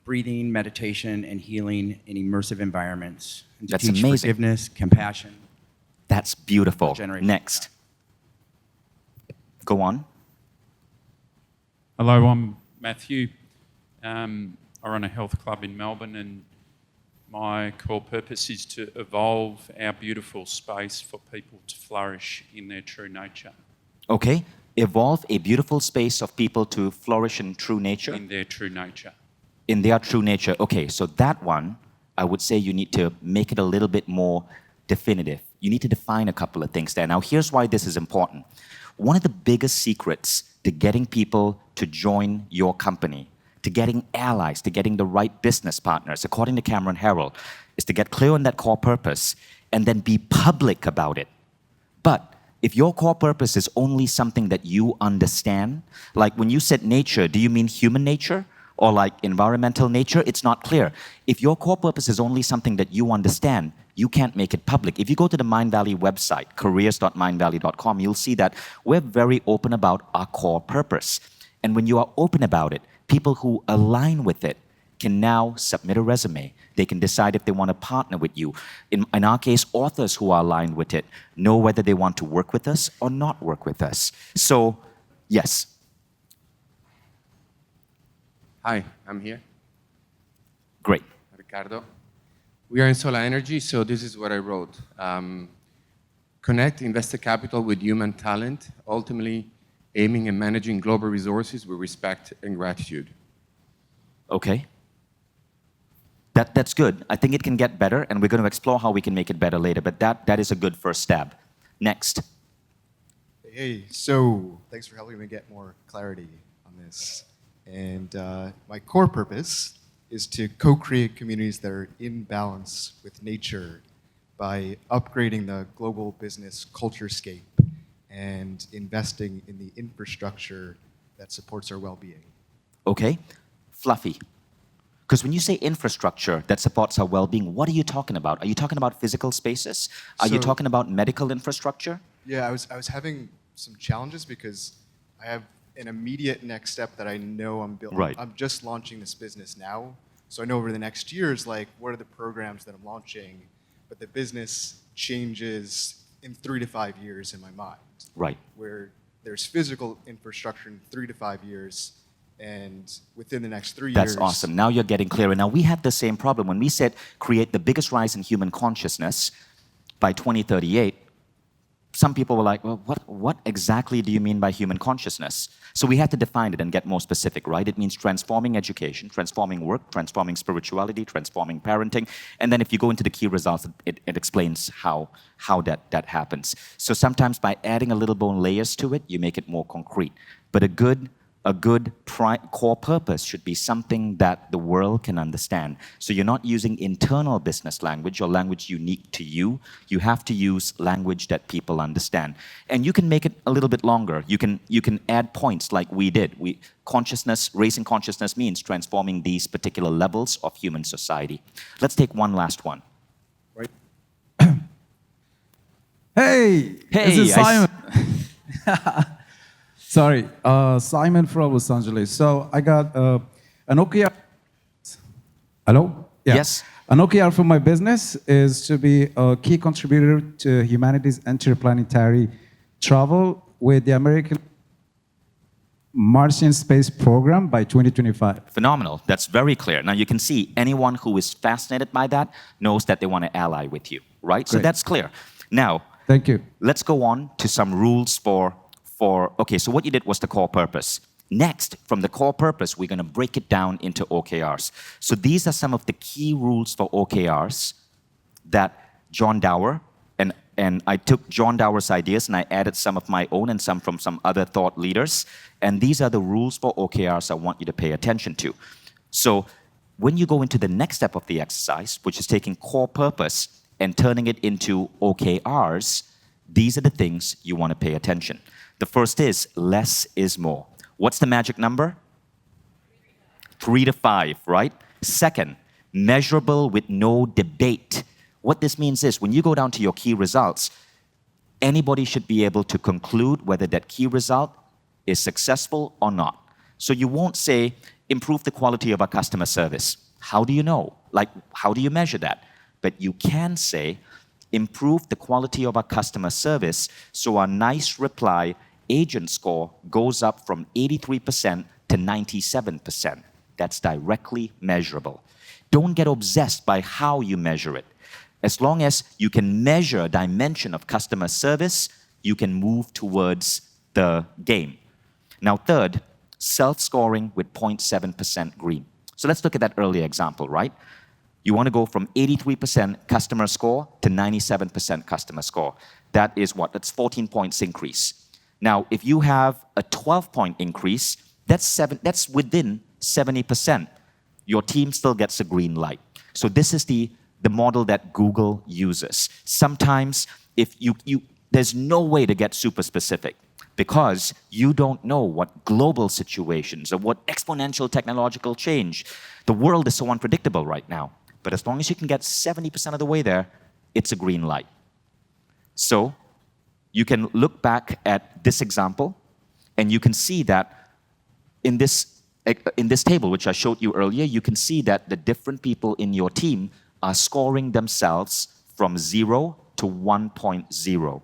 breathing, meditation, and healing in immersive environments. And to That's teach amazing. Forgiveness, compassion. That's beautiful. Generation. Next. Go on. Hello, I'm Matthew. I run a health club in Melbourne, and my core purpose is to evolve our beautiful space for people to flourish in their true nature. Okay. Evolve a beautiful space of people to flourish in true nature. In their true nature. In their true nature. Okay, so that one, I would say you need to make it a little bit more definitive. You need to define a couple of things there. Now, here's why this is important. One of the biggest secrets to getting people to join your company, to getting allies, to getting the right business partners, according to Cameron Harrell, is to get clear on that core purpose and then be public about it. But If your core purpose is only something that you understand, like when you said nature, do you mean human nature or like environmental nature? It's not clear. If your core purpose is only something that you understand, you can't make it public. If you go to the Mindvalley website, careers.mindvalley.com, you'll see that we're very open about our core purpose. And when you are open about it, people who align with it can now submit a resume. They can decide if they want to partner with you. In our case, authors who are aligned with it know whether they want to work with us or not work with us. So, yes. Hi, I'm here. Great. Ricardo. We are in Solar Energy, so this is what I wrote. Connect invested capital with human talent, ultimately aiming and managing global resources with respect and gratitude. Okay. That's good. I think it can get better, and we're going to explore how we can make it better later, but that is a good first stab. Next. Hey, so thanks for helping me get more clarity on this. And my core purpose is to co-create communities that are in balance with nature by upgrading the global business culturescape and investing in the infrastructure that supports our well-being. Okay. Fluffy. Because when you say infrastructure that supports our well-being, what are you talking about? Are you talking about physical spaces? Are you talking about medical infrastructure? Yeah, I was having some challenges because I have an immediate next step that I know I'm building. Right. I'm just launching this business now, so I know over the next years, like, what are the programs that I'm launching, but the business changes in 3 to 5 years in my mind. Right. Where there's physical infrastructure in 3 to 5 years, and within the next 3 years. That's awesome. Now you're getting clearer. Now we had the same problem. When we said create the biggest rise in human consciousness by 2038, some people were like, well, what exactly do you mean by human consciousness? So we had to define it and get more specific, right? It means transforming education, transforming work, transforming spirituality, transforming parenting. And then if you go into the key results, it explains how that happens. So sometimes by adding a little bone layers to it, you make it more concrete. But a good core purpose should be something that the world can understand. So you're not using internal business language or language unique to you. You have to use language that people understand. And you can make it a little bit longer. You can add points like we did. Raising consciousness means transforming these particular levels of human society. Let's take one last one. Right. Hey, this is Simon. Sorry, Simon from Los Angeles. So I got an OKR. Hello? Yeah. Yes. An OKR for my business is to be a key contributor to humanity's interplanetary travel with the American Martian space program by 2025. Phenomenal. That's very clear. Now you can see anyone who is fascinated by that knows that they want to ally with you, right? So Great. that's clear. Now, Thank you. let's go on to some rules for okay, so what you did was the core purpose. Next, from the core purpose, we're going to break it down into OKRs. So these are some of the key rules for OKRs that John Dower, and I took John Dower's ideas and I added some of my own and some from some other thought leaders. And these are the rules for OKRs I want you to pay attention to. So when you go into the next step of the exercise, which is taking core purpose and turning it into OKRs, these are the things you want to pay attention. The first is less is more. What's the magic number? 3 to 5, right? Second, measurable with no debate. What this means is when you go down to your key results, anybody should be able to conclude whether that key result is successful or not. So you won't say, improve the quality of our customer service. How do you know? Like, how do you measure that? But you can say, improve the quality of our customer service so our nice reply agent score goes up from 83% to 97%. That's directly measurable. Don't get obsessed by how you measure it. As long as you can measure a dimension of customer service, you can move towards the game. Now, third, self-scoring with 0.7% green. So let's look at that earlier example, right? You want to go from 83% customer score to 97% customer score. That is what? That's 14 points increase. Now, if you have a 12-point increase, that's within 70%. Your team still gets a green light. So this is the model that Google uses. Sometimes if There's no way to get super specific because you don't know what global situations or what exponential technological change. The world is so unpredictable right now. But as long as you can get 70% of the way there, it's a green light. So you can look back at this example, and you can see that in this table, which I showed you earlier, you can see that the different people in your team are scoring themselves from 0 to 1.0.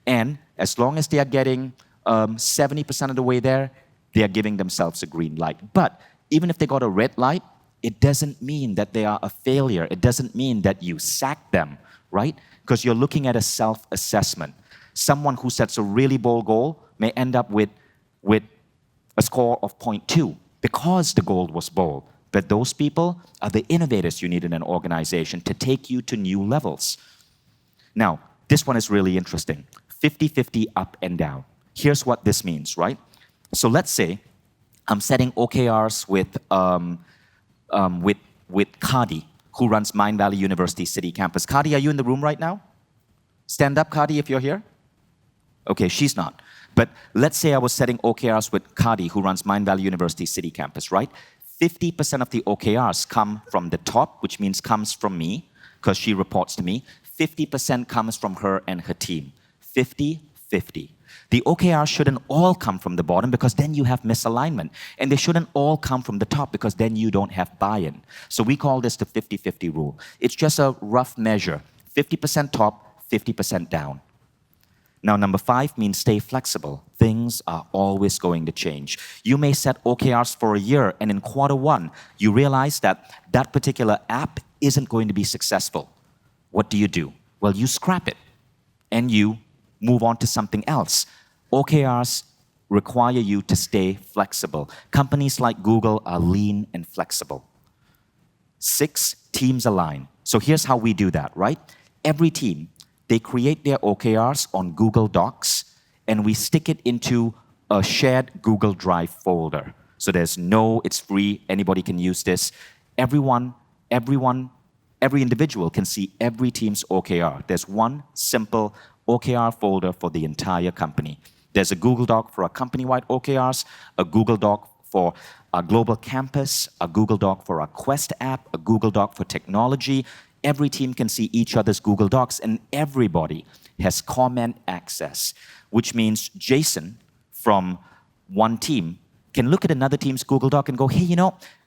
And as long as they are getting 70% of the way there, they are giving themselves a green light. But even if they got a red light, it doesn't mean that they are a failure. It doesn't mean that you sack them, right? Because you're looking at a self-assessment. Someone who sets a really bold goal may end up with a score of 0.2 because the goal was bold. But those people are the innovators you need in an organization to take you to new levels. Now, this one is really interesting. 50-50 up and down. Here's what this means, right? So let's say I'm setting OKRs with Kadi, who runs Mindvalley University City Campus. Kadi, are you in the room right now? Stand up, Kadi, if you're here. Okay, she's not. But let's say I was setting OKRs with Kadi, who runs Mindvalley University City Campus, right? 50% of the OKRs come from the top, which means comes from me, because she reports to me. 50% comes from her and her team. 50-50. The OKRs shouldn't all come from the bottom because then you have misalignment. And they shouldn't all come from the top because then you don't have buy-in. So we call this the 50-50 rule. It's just a rough measure. 50% top, 50% down. Now, number 5 means stay flexible. Things are always going to change. You may set OKRs for a year, and in quarter 1, you realize that that particular app isn't going to be successful. What do? Well, you scrap it, and you move on to something else. OKRs require you to stay flexible. Companies like Google are lean and flexible. 6, teams align. So here's how we do that, right? Every team, they create their OKRs on Google Docs, and we stick it into a shared Google Drive folder. So it's free, anybody can use this. Every individual can see every team's OKR. There's one simple OKR folder for the entire company. There's a Google Doc for our company-wide OKRs, a Google Doc for our global campus, a Google Doc for our Quest app, a Google Doc for technology. Every team can see each other's Google Docs, and everybody has comment access, which means Jason from one team can look at another team's Google Doc and go, hey,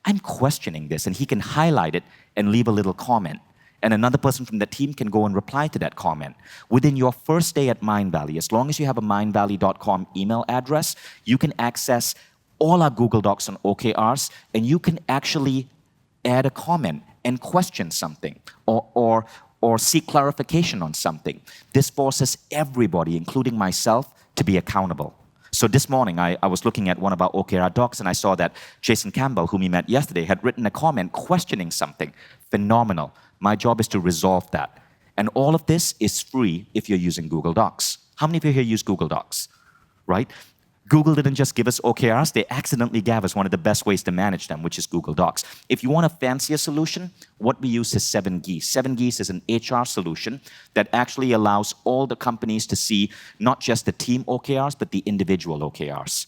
I'm questioning this, and he can highlight it and leave a little comment. And another person from the team can go and reply to that comment. Within your first day at Mindvalley, as long as you have a mindvalley.com email address, you can access all our Google Docs on OKRs, and you can actually add a comment and question something or seek clarification on something. This forces everybody, including myself, to be accountable. So this morning, I was looking at one of our OKR docs, and I saw that Jason Campbell, whom we met yesterday, had written a comment questioning something. Phenomenal. My job is to resolve that. And all of this is free if you're using Google Docs. How many of you here use Google Docs? Right? Google didn't just give us OKRs, they accidentally gave us one of the best ways to manage them, which is Google Docs. If you want a fancier solution, what we use is 7 Geese. 7 Geese is an HR solution that actually allows all the companies to see not just the team OKRs, but the individual OKRs.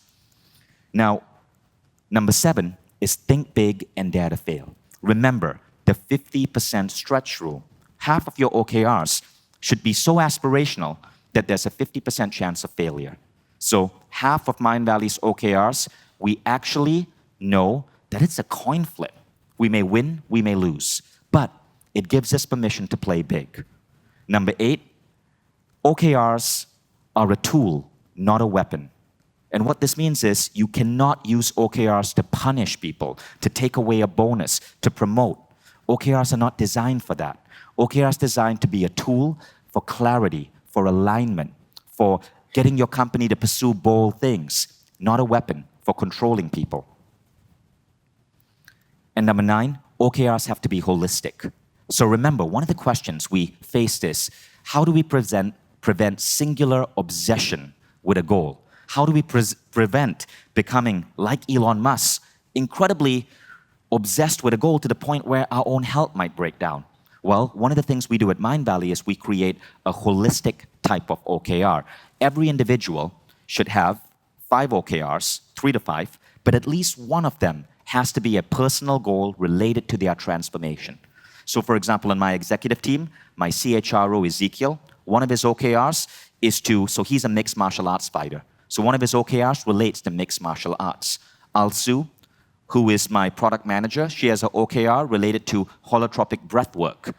Now, number 7 is think big and dare to fail. Remember, the 50% stretch rule. Half of your OKRs should be so aspirational that there's a 50% chance of failure. So half of Mindvalley's OKRs, we actually know that it's a coin flip. We may win, we may lose, but it gives us permission to play big. Number 8, OKRs are a tool, not a weapon. And what this means is you cannot use OKRs to punish people, to take away a bonus, to promote. OKRs are not designed for that. OKRs are designed to be a tool for clarity, for alignment, for getting your company to pursue bold things, not a weapon for controlling people. And number 9, OKRs have to be holistic. So remember, one of the questions we faced is, how do we prevent singular obsession with a goal? How do we prevent becoming like Elon Musk, incredibly obsessed with a goal to the point where our own health might break down? Well, one of the things we do at Mindvalley is we create a holistic type of OKR. Every individual should have 5 OKRs, 3 to 5, but at least one of them has to be a personal goal related to their transformation. So for example, in my executive team, my CHRO Ezekiel, one of his OKRs is so he's a mixed martial arts fighter. So one of his OKRs relates to mixed martial arts. Alsu, who is my product manager, she has an OKR related to holotropic breath work.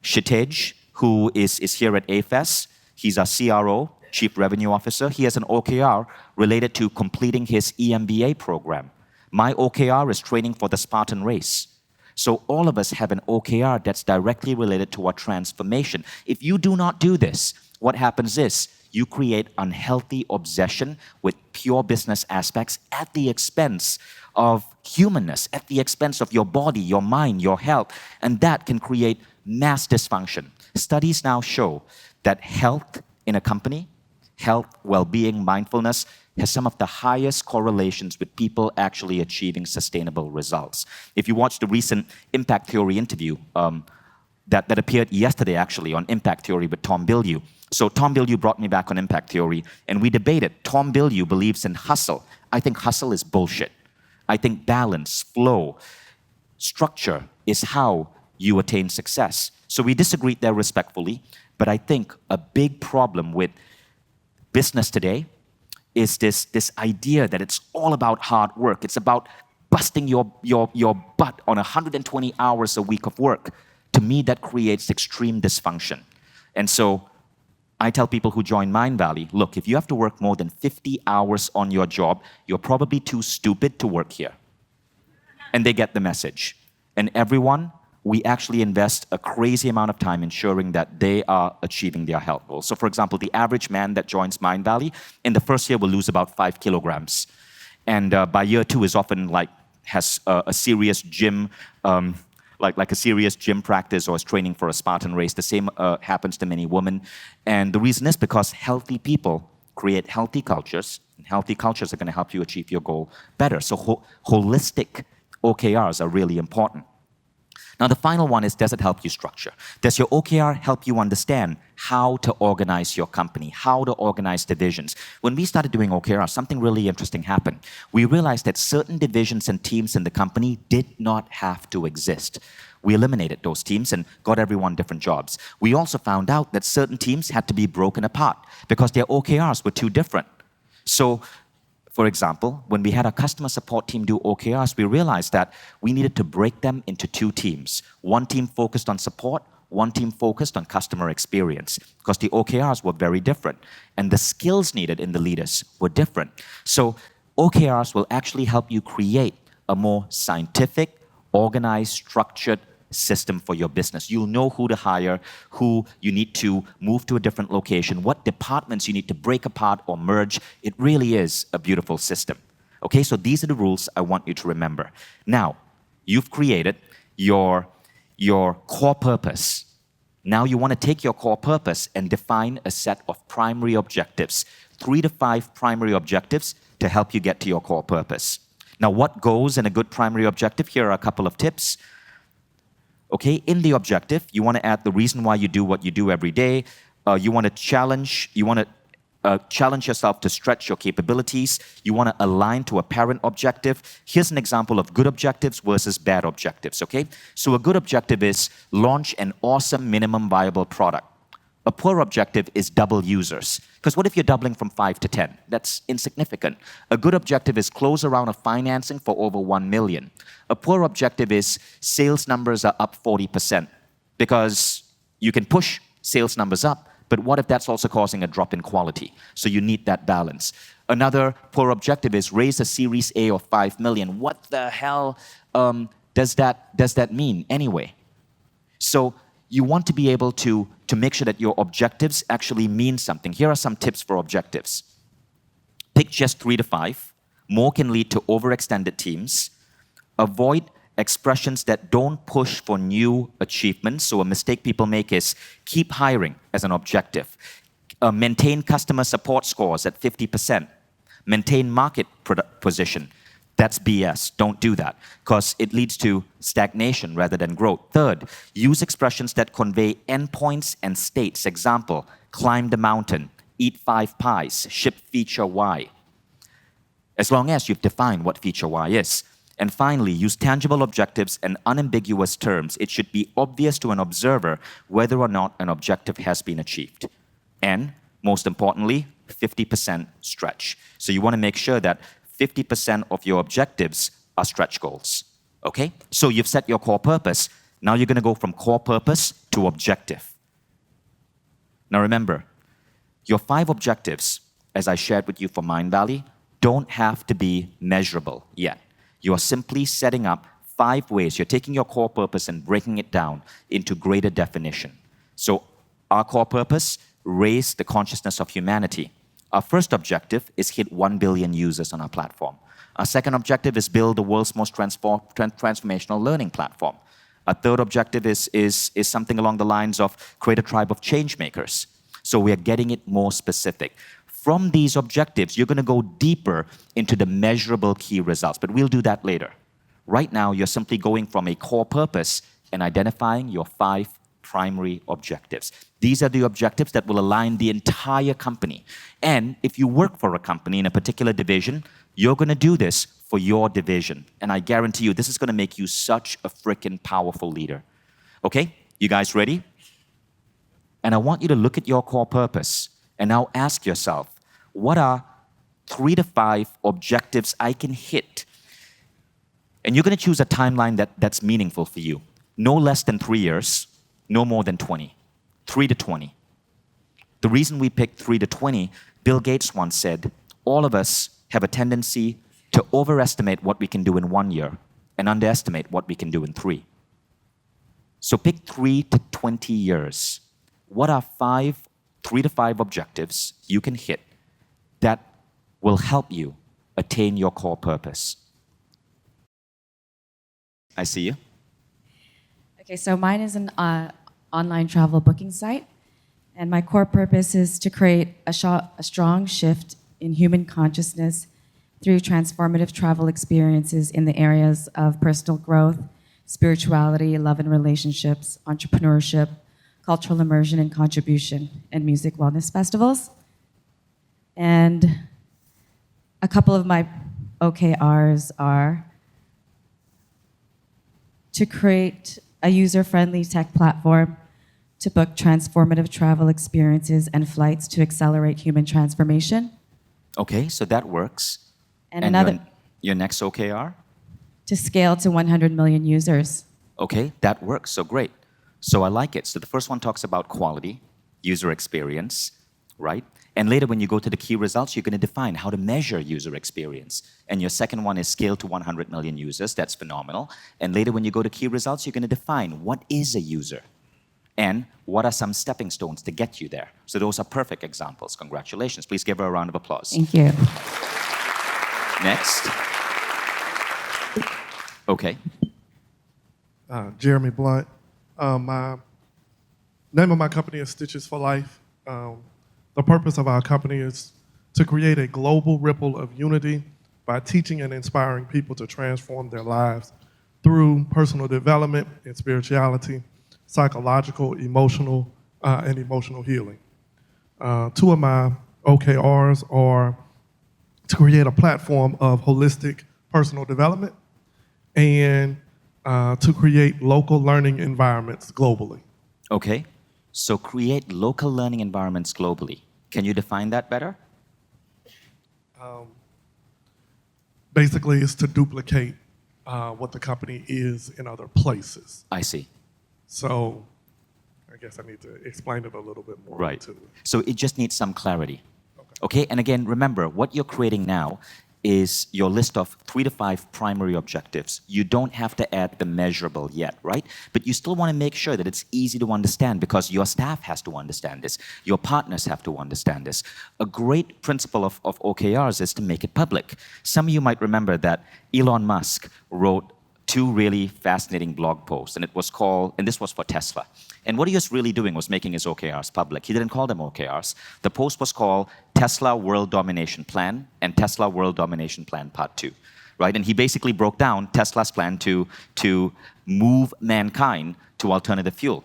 Shitej, who is here at AFES, he's our CRO, Chief Revenue Officer. He has an OKR related to completing his EMBA program. My OKR is training for the Spartan race. So all of us have an OKR that's directly related to our transformation. If you do not do this, what happens is you create unhealthy obsession with pure business aspects at the expense of humanness, at the expense of your body, your mind, your health, and that can create mass dysfunction. Studies now show that health in a company, health, well-being, mindfulness, has some of the highest correlations with people actually achieving sustainable results. If you watch the recent Impact Theory interview that appeared yesterday actually on Impact Theory with Tom Bilyeu. So Tom Bilyeu brought me back on Impact Theory and we debated. Tom Bilyeu believes in hustle. I think hustle is bullshit. I think balance, flow, structure is how you attain success. So we disagreed there respectfully, but I think a big problem with business today is this idea that it's all about hard work. It's about busting your butt on 120 hours a week of work. To me, that creates extreme dysfunction. And so I tell people who join Mindvalley, look, if you have to work more than 50 hours on your job, you're probably too stupid to work here. And they get the message. And everyone, we actually invest a crazy amount of time ensuring that they are achieving their health goals. So for example, the average man that joins Mindvalley, in the first year will lose about 5 kilograms. And by year 2 is often has a serious gym, like a serious gym practice or is training for a Spartan race. The same happens to many women. And the reason is because healthy people create healthy cultures, and healthy cultures are going to help you achieve your goal better. So holistic OKRs are really important. Now, the final one is, does it help you structure? Does your OKR help you understand how to organize your company, how to organize divisions? When we started doing OKRs, something really interesting happened. We realized that certain divisions and teams in the company did not have to exist. We eliminated those teams and got everyone different jobs. We also found out that certain teams had to be broken apart because their OKRs were too different. So, for example, when we had our customer support team do OKRs, we realized that we needed to break them into 2 teams. One team focused on support, one team focused on customer experience, because the OKRs were very different and the skills needed in the leaders were different. So OKRs will actually help you create a more scientific, organized, structured system for your business. You'll know who to hire, who you need to move to a different location, what departments you need to break apart or merge. It really is a beautiful system. Okay, so these are the rules I want you to remember. Now, you've created your core purpose. Now you want to take your core purpose and define a set of primary objectives, 3 to 5 primary objectives to help you get to your core purpose. Now, what goes in a good primary objective? Here are a couple of tips. Okay, in the objective, you want to add the reason why you do what you do every day. You want to challenge yourself to stretch your capabilities. You want to align to a parent objective. Here's an example of good objectives versus bad objectives, okay? So a good objective is launch an awesome minimum viable product. A poor objective is double users. Because what if you're doubling from 5 to 10? That's insignificant. A good objective is close a round of financing for over 1 million. A poor objective is sales numbers are up 40%. Because you can push sales numbers up, but what if that's also causing a drop in quality? So you need that balance. Another poor objective is raise a Series A of 5 million. What the hell does that mean anyway? So you want to be able to make sure that your objectives actually mean something. Here are some tips for objectives. Pick just 3 to 5. More can lead to overextended teams. Avoid expressions that don't push for new achievements. So a mistake people make is keep hiring as an objective. Maintain customer support scores at 50%. Maintain market position. That's BS. Don't do that because it leads to stagnation rather than growth. Third, use expressions that convey endpoints and states. Example, climb the mountain, eat 5 pies, ship feature Y. As long as you've defined what feature Y is. And finally, use tangible objectives and unambiguous terms. It should be obvious to an observer whether or not an objective has been achieved. And most importantly, 50% stretch. So you want to make sure that 50% of your objectives are stretch goals. Okay? So you've set your core purpose. Now you're going to go from core purpose to objective. Now remember, your 5 objectives, as I shared with you for Mindvalley, don't have to be measurable yet. You are simply setting up 5 ways. You're taking your core purpose and breaking it down into greater definition. So our core purpose, raise the consciousness of humanity. Our first objective is hit 1 billion users on our platform. Our second objective is build the world's most transformational learning platform. Our third objective is something along the lines of create a tribe of change makers. So we are getting it more specific. From these objectives, you're going to go deeper into the measurable key results, but we'll do that later. Right now, you're simply going from a core purpose and identifying your 5 primary objectives. These are the objectives that will align the entire company. And if you work for a company in a particular division, you're going to do this for your division. And I guarantee you, this is going to make you such a freaking powerful leader. Okay? You guys ready? And I want you to look at your core purpose and now ask yourself, what are 3 to 5 objectives I can hit? And you're going to choose a timeline that's meaningful for you. No less than 3 years, no more than 20. 3 to 20. The reason we picked 3 to 20, Bill Gates once said, all of us have a tendency to overestimate what we can do in 1 year and underestimate what we can do in 3. So pick 3 to 20 years. What are 3 to 5 objectives you can hit that will help you attain your core purpose? I see you. Okay, so mine is an online travel booking site, and my core purpose is to create a strong shift in human consciousness through transformative travel experiences in the areas of personal growth, spirituality, love and relationships, entrepreneurship, cultural immersion and contribution, and music wellness festivals. And a couple of my OKRs are to create a user-friendly tech platform to book transformative travel experiences and flights to accelerate human transformation. Okay, so that works. And another, your next OKR? to scale to 100 million users. Okay, that works, so great. So I like it. So the first one talks about quality, user experience, right? And later when you go to the key results, you're going to define how to measure user experience. And your second one is scale to 100 million users. That's phenomenal. And later when you go to key results, you're going to define what is a user and what are some stepping stones to get you there. So those are perfect examples. Congratulations. Please give her a round of applause. Thank you. Next. Okay. Jeremy Blunt. My name of my company is Stitches for Life. The purpose of our company is to create a global ripple of unity by teaching and inspiring people to transform their lives through personal development and spirituality, psychological, emotional, and emotional healing. 2 of my OKRs are to create a platform of holistic personal development and to create local learning environments globally. Okay. So create local learning environments globally. Can you define that better? Basically, it's to duplicate what the company is in other places. I see. So I guess I need to explain it a little bit more. Right. To So it just needs some clarity. Okay, and again, remember, what you're creating now is your list of 3 to 5 primary objectives. You don't have to add the measurable yet, right? But you still want to make sure that it's easy to understand because your staff has to understand this. Your partners have to understand this. A great principle of OKRs is to make it public. Some of you might remember that Elon Musk wrote 2 really fascinating blog posts, and it was called, and this was for Tesla. And what he was really doing was making his OKRs public. He didn't call them OKRs. The post was called Tesla World Domination Plan and Tesla World Domination Plan Part 2, right? And he basically broke down Tesla's plan to move mankind to alternative fuel.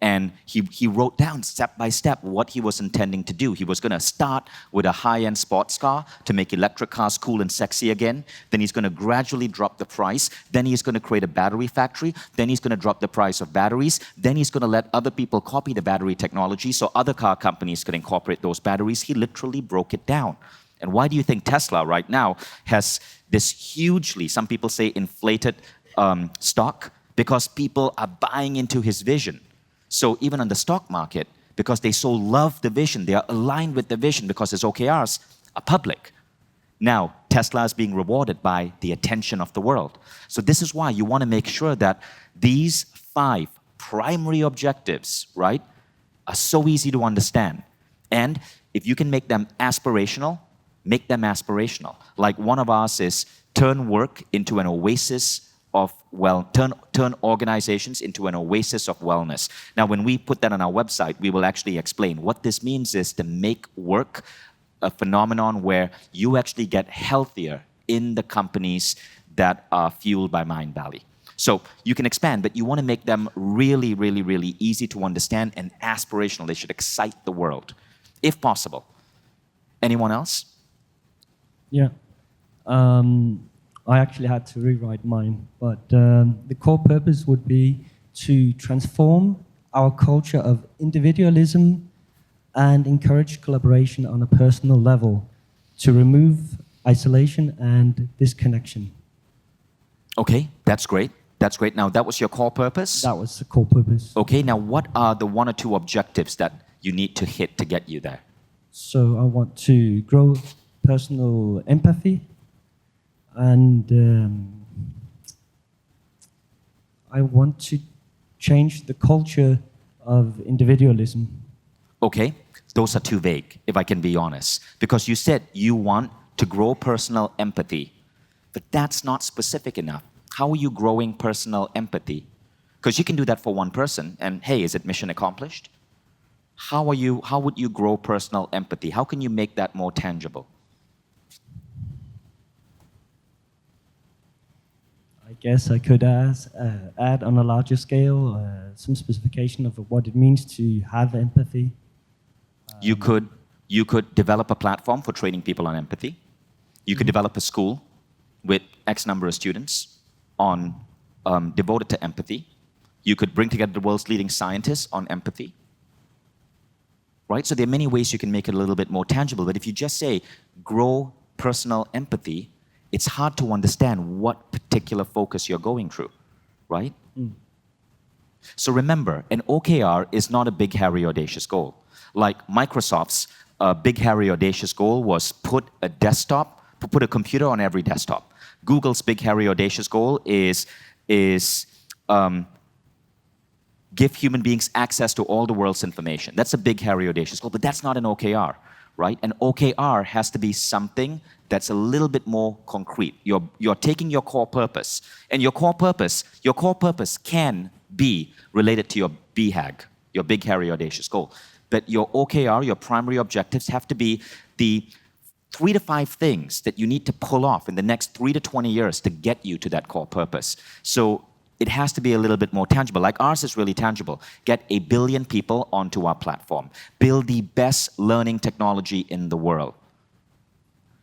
And he wrote down step by step what he was intending to do. He was going to start with a high-end sports car to make electric cars cool and sexy again. Then he's going to gradually drop the price. Then he's going to create a battery factory. Then he's going to drop the price of batteries. Then he's going to let other people copy the battery technology so other car companies could incorporate those batteries. He literally broke it down. And why do you think Tesla right now has this hugely, some people say, inflated stock? Because people are buying into his vision. So even on the stock market, because they so love the vision, they are aligned with the vision because his OKRs are public. Now, Tesla is being rewarded by the attention of the world. So this is why you want to make sure that these 5 primary objectives, right, are so easy to understand. And if you can make them aspirational, make them aspirational. Like one of ours is turn work into an oasis of turn organizations into an oasis of wellness. Now, when we put that on our website, we will actually explain what this means is to make work a phenomenon where you actually get healthier in the companies that are fueled by Mindvalley. So you can expand, but you want to make them really, really, really easy to understand and aspirational. They should excite the world, if possible. Anyone else? Yeah. I actually had to rewrite mine, but the core purpose would be to transform our culture of individualism and encourage collaboration on a personal level to remove isolation and disconnection. Okay, that's great. That's great. Now, that was your core purpose? That was the core purpose. Okay, now what are the 1 or 2 objectives that you need to hit to get you there? So I want to grow personal empathy, and I want to change the culture of individualism. Okay, those are too vague, if I can be honest. Because you said you want to grow personal empathy, but that's not specific enough. How are you growing personal empathy? Because you can do that for one person, and hey, is it mission accomplished? How would you grow personal empathy? How can you make that more tangible? I guess I could add on a larger scale some specification of what it means to have empathy. You could develop a platform for training people on empathy. You could develop a school with X number of students on devoted to empathy. You could bring together the world's leading scientists on empathy. Right? So there are many ways you can make it a little bit more tangible. But if you just say grow personal empathy, it's hard to understand what particular focus you're going through, right? So remember, an OKR is not a big, hairy, audacious goal. Like Microsoft's big, hairy, audacious goal was put a computer on every desktop. Google's big, hairy, audacious goal is give human beings access to all the world's information. That's a big, hairy, audacious goal, but that's not an OKR, right? An OKR has to be something that's a little bit more concrete. You're taking your core purpose, and your core purpose can be related to your BHAG, your big, hairy, audacious goal. But your OKR, your primary objectives, have to be the 3 to 5 things that you need to pull off in the next 3 to 20 years to get you to that core purpose. So it has to be a little bit more tangible. Like ours is really tangible. Get 1 billion people onto our platform. Build the best learning technology in the world.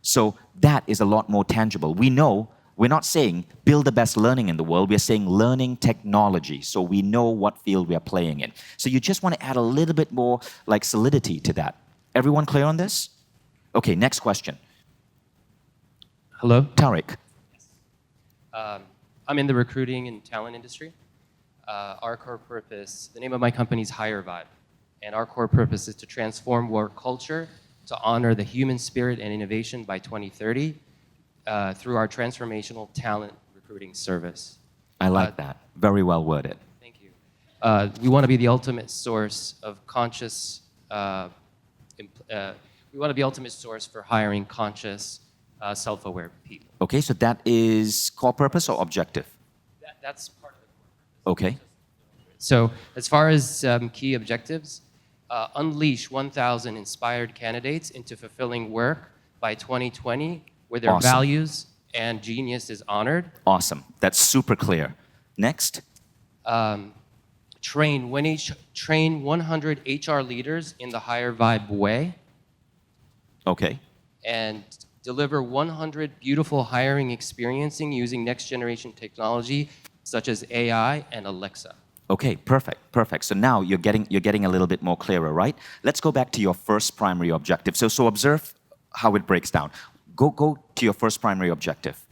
So that is a lot more tangible. We know, we're not saying build the best learning in the world, we're saying learning technology. So we know what field we are playing in. So you just want to add a little bit more like solidity to that. Everyone clear on this? Okay, next question. Hello? Tariq. I'm in the recruiting and talent industry. Our core purpose, the name of my company is Higher Vibe, and our core purpose is to transform work culture to honor the human spirit and innovation by 2030 through our transformational talent recruiting service. I like that. Very well worded. Thank you. We want to be the ultimate source of conscious, we want to be the ultimate source for hiring conscious, self-aware people. Okay, so that is core purpose or objective? That's part of the core purpose. Okay. So as far as key objectives, unleash 1,000 inspired candidates into fulfilling work by 2020 where their Awesome. values and genius is honored. Awesome. That's super clear. Next. Train 100 HR leaders in the higher vibe way, Okay. and deliver 100 beautiful hiring experiencing using next generation technology such as AI and Alexa. Okay, perfect. So now you're getting a little bit more clearer, right? Let's go back to your first primary objective. So observe how it breaks down. Go to your first primary objective.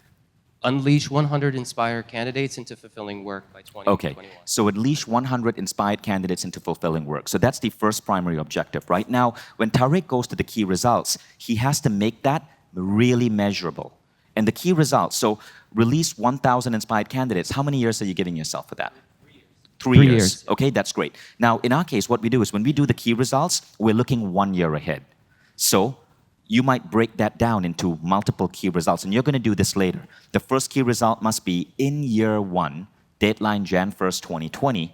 Unleash 100 inspired candidates into fulfilling work by 2021. Okay, so at least 100 inspired candidates into fulfilling work. So that's the first primary objective. Right now, when Tariq goes to the key results, he has to make that really measurable. And the key results, so release 1,000 inspired candidates. How many years are you giving yourself for that? 3 years. 3 years. Okay, that's great. Now, in our case, what we do is when we do the key results, we're looking 1 year ahead. So you might break that down into multiple key results, and you're going to do this later. The first key result must be in year 1, deadline Jan 1st, 2020,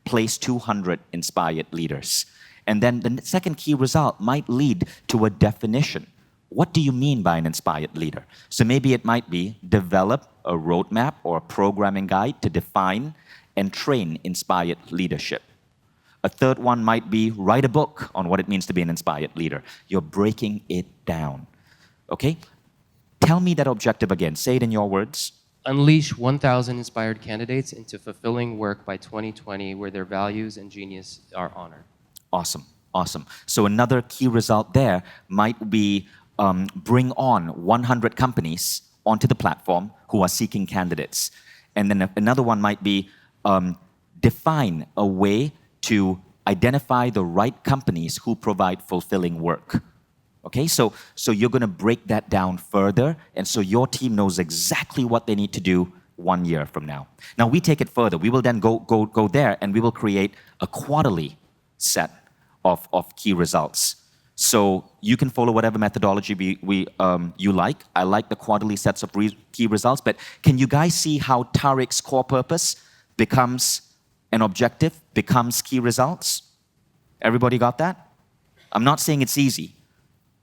place 200 inspired leaders. And then the second key result might lead to a definition. What do you mean by an inspired leader? So maybe it might be develop a roadmap or a programming guide to define and train inspired leadership. A third one might be write a book on what it means to be an inspired leader. You're breaking it down. Okay? Tell me that objective again. Say it in your words. Unleash 1,000 inspired candidates into fulfilling work by 2020 where their values and genius are honored. Awesome. So another key result there might be bring on 100 companies onto the platform who are seeking candidates. And then another one might be define a way to identify the right companies who provide fulfilling work. Okay, so you're going to break that down further, and so your team knows exactly what they need to do 1 year from now. Now we take it further. We will then go there, and we will create a quarterly set of key results. So you can follow whatever methodology you like. I like the quarterly sets of key results, but can you guys see how Tariq's core purpose becomes an objective, becomes key results? Everybody got that? I'm not saying it's easy,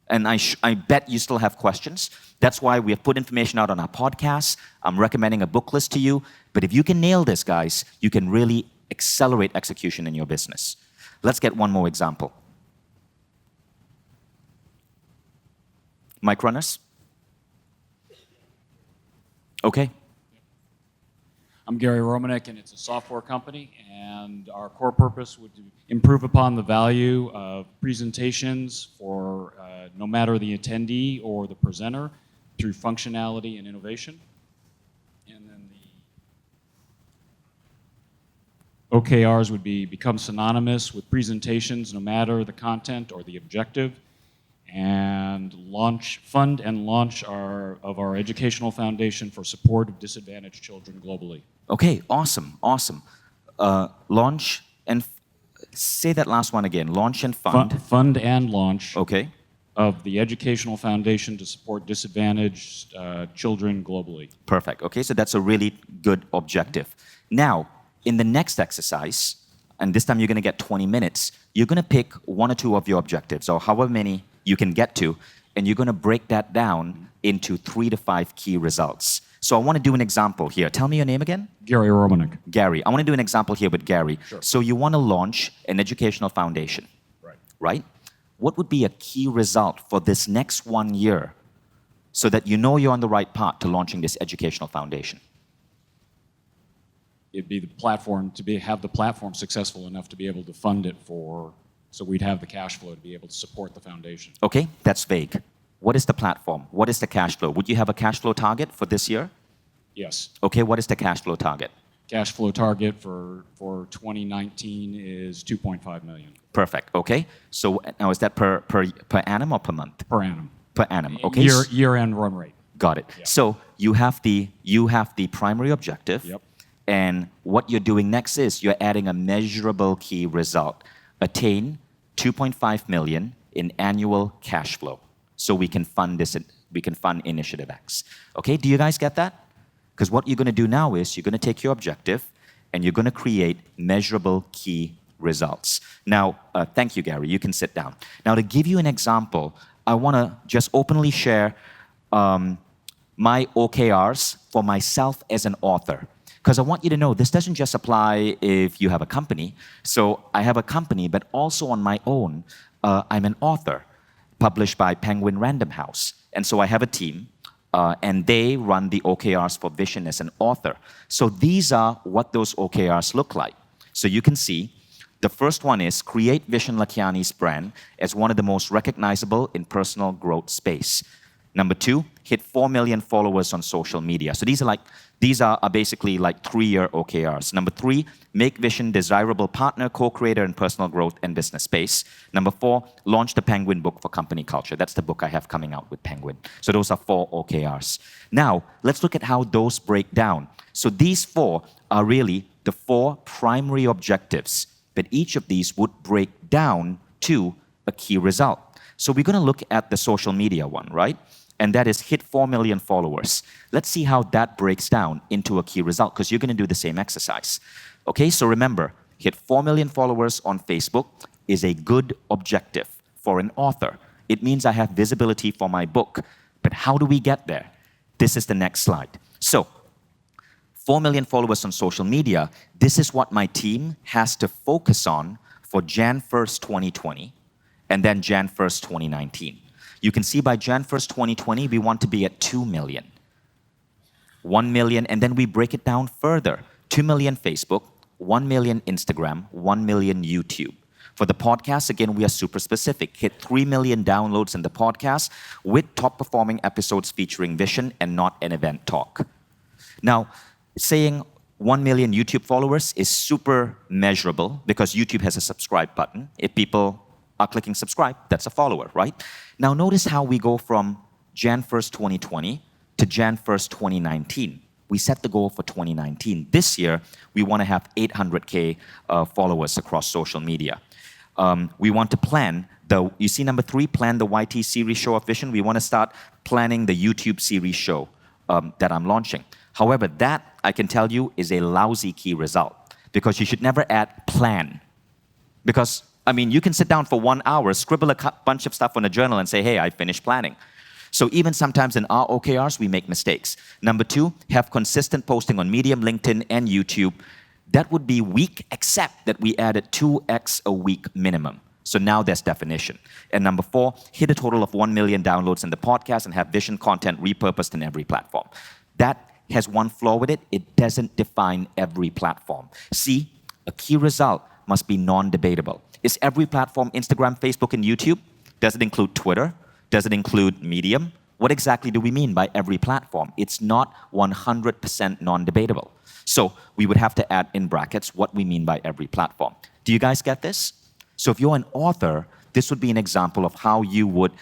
and I bet you still have questions. That's why we have put information out on our podcast. I'm recommending a book list to you, but if you can nail this, guys, you can really accelerate execution in your business. Let's get one more example. Mic runners? Okay. I'm Gary Romanek, and it's a software company, and our core purpose would improve upon the value of presentations for no matter the attendee or the presenter through functionality and innovation. And then the OKRs would become synonymous with presentations no matter the content or the objective, and fund and launch our educational foundation for support of disadvantaged children globally. Okay, awesome. Launch and say that last one again. Launch and fund. Fund and launch. Okay. Of the educational foundation to support disadvantaged children globally. Perfect. Okay, so that's a really good objective. Now, in the next exercise, and this time you're going to get 20 minutes, you're going to pick one or two of your objectives, or however many you can get to, and you're going to break that down into 3 to 5 key results. So I want to do an example here. Tell me your name again. Gary Romanek. Gary. I want to do an example here with Gary. Sure. So you want to launch an educational foundation. Right? What would be a key result for this next 1 year so that you know you're on the right path to launching this educational foundation? It'd be the platform have the platform successful enough to be able to fund it so we'd have the cash flow to be able to support the foundation. Okay, that's vague. What is the platform? What is the cash flow? Would you have a cash flow target for this year? Yes. Okay, what is the cash flow target? Cash flow target for 2019 is 2.5 million. Perfect. Okay. So now is that per annum or per month? Per annum. Per annum. Okay. Year-end run rate. Got it. Yeah. So you have the primary objective. Yep. And what you're doing next is you're adding a measurable key result. Attain 2.5 million in annual cash flow. So we can fund Initiative X. Okay, do you guys get that? Because what you're going to do now is you're going to take your objective and you're going to create measurable key results. Now, thank you, Gary. You can sit down. Now, to give you an example, I want to just openly share my OKRs for myself as an author. Because I want you to know this doesn't just apply if you have a company. So I have a company, but also on my own, I'm an author published by Penguin Random House. And so I have a team, and they run the OKRs for Vishen as an author. So these are what those OKRs look like. So you can see the first one is create Vishen Lakhiani's brand as one of the most recognizable in personal growth space. Number 2, hit 4 million followers on social media. So these are basically like 3-year OKRs. Number 3, make Vishen desirable partner, co-creator in personal growth and business space. Number 4, launch the Penguin book for company culture. That's the book I have coming out with Penguin. So those are 4 OKRs. Now, let's look at how those break down. So these 4 are really the 4 primary objectives, but each of these would break down to a key result. So we're going to look at the social media one, right? And that is hit 4 million followers. Let's see how that breaks down into a key result, because you're going to do the same exercise. Okay, so remember, hit 4 million followers on Facebook is a good objective for an author. It means I have visibility for my book. But how do we get there? This is the next slide. So, 4 million followers on social media, this is what my team has to focus on for Jan 1st, 2020, and then Jan 1st, 2019. You can see by Jan 1st, 2020, we want to be at 2 million. 1 million, and then we break it down further. 2 million Facebook, 1 million Instagram, 1 million YouTube. For the podcast, again, we are super specific. Hit 3 million downloads in the podcast with top performing episodes featuring Vishen and not an event talk. Now, saying 1 million YouTube followers is super measurable because YouTube has a subscribe button. If people are clicking subscribe, that's a follower, right? Now notice how we go from Jan 1st, 2020 to Jan 1st, 2019. We set the goal for 2019. This year, we want to have 800K followers across social media. We want to plan you see number 3, plan the YT series show of Vishen. We want to start planning the YouTube series show that I'm launching. However, that, I can tell you, is a lousy key result because you should never add plan. Because I mean, you can sit down for 1 hour, scribble a bunch of stuff on a journal and say, hey, I finished planning. So even sometimes in our OKRs, we make mistakes. Number 2, have consistent posting on Medium, LinkedIn, and YouTube. That would be weak, except that we added 2x a week minimum. So now there's definition. And number 4, hit a total of 1 million downloads in the podcast and have Vishen content repurposed in every platform. That has one flaw with it. It doesn't define every platform. See, a key result must be non-debatable. Is every platform Instagram, Facebook, and YouTube? Does it include Twitter? Does it include Medium? What exactly do we mean by every platform? It's not 100% non-debatable. So we would have to add in brackets what we mean by every platform. Do you guys get this? So if you're an author, this would be an example of how you would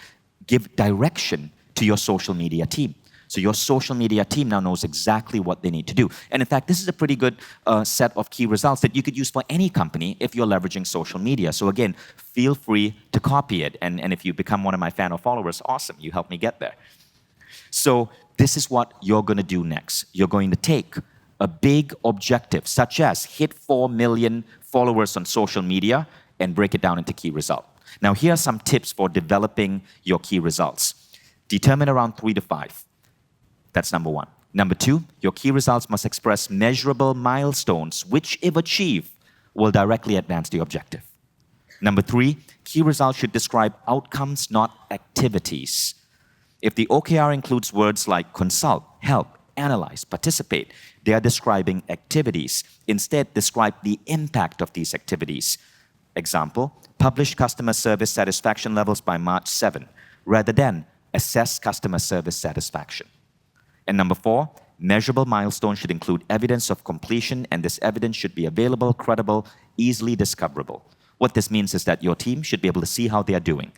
give direction to your social media team. So your social media team now knows exactly what they need to do. And in fact, this is a pretty good set of key results that you could use for any company if you're leveraging social media. So again, feel free to copy it. And if you become one of my fan or followers, awesome, you helped me get there. So this is what you're going to do next. You're going to take a big objective, such as hit 4 million followers on social media and break it down into key results. Now, here are some tips for developing your key results. Determine around 3 to 5. That's number 1. Number 2, your key results must express measurable milestones, which, if achieved, will directly advance the objective. Number 3, key results should describe outcomes, not activities. If the OKR includes words like consult, help, analyze, participate, they are describing activities. Instead, describe the impact of these activities. Example, publish customer service satisfaction levels by March 7, rather than assess customer service satisfaction. And number 4, measurable milestones should include evidence of completion, and this evidence should be available, credible, easily discoverable. What this means is that your team should be able to see how they are doing.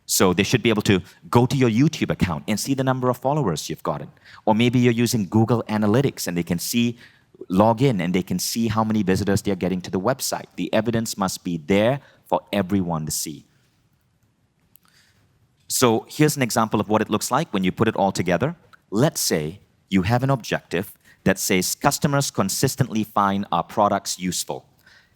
So they should be able to go to your YouTube account and see the number of followers you've gotten. Or maybe you're using Google Analytics and they can log in and they can see how many visitors they're getting to the website. The evidence must be there for everyone to see. So here's an example of what it looks like when you put it all together. Let's say you have an objective that says customers consistently find our products useful.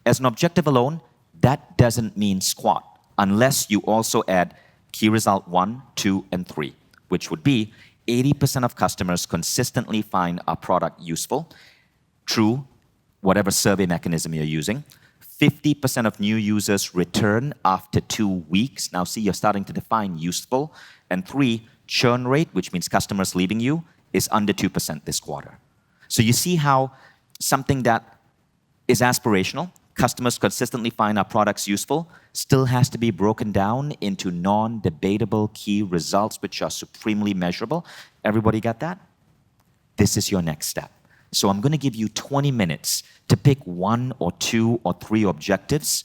As an objective alone, that doesn't mean squat unless you also add key result 1, 2, and 3, which would be 80% of customers consistently find our product useful through whatever survey mechanism you're using. 50% of new users return after 2 weeks. Now, see, you're starting to define useful. And 3, churn rate, which means customers leaving you, is under 2% this quarter. So you see how something that is aspirational, customers consistently find our products useful, still has to be broken down into non-debatable key results, which are supremely measurable. Everybody got that? This is your next step. So I'm going to give you 20 minutes to pick 1 or 2 or 3 objectives,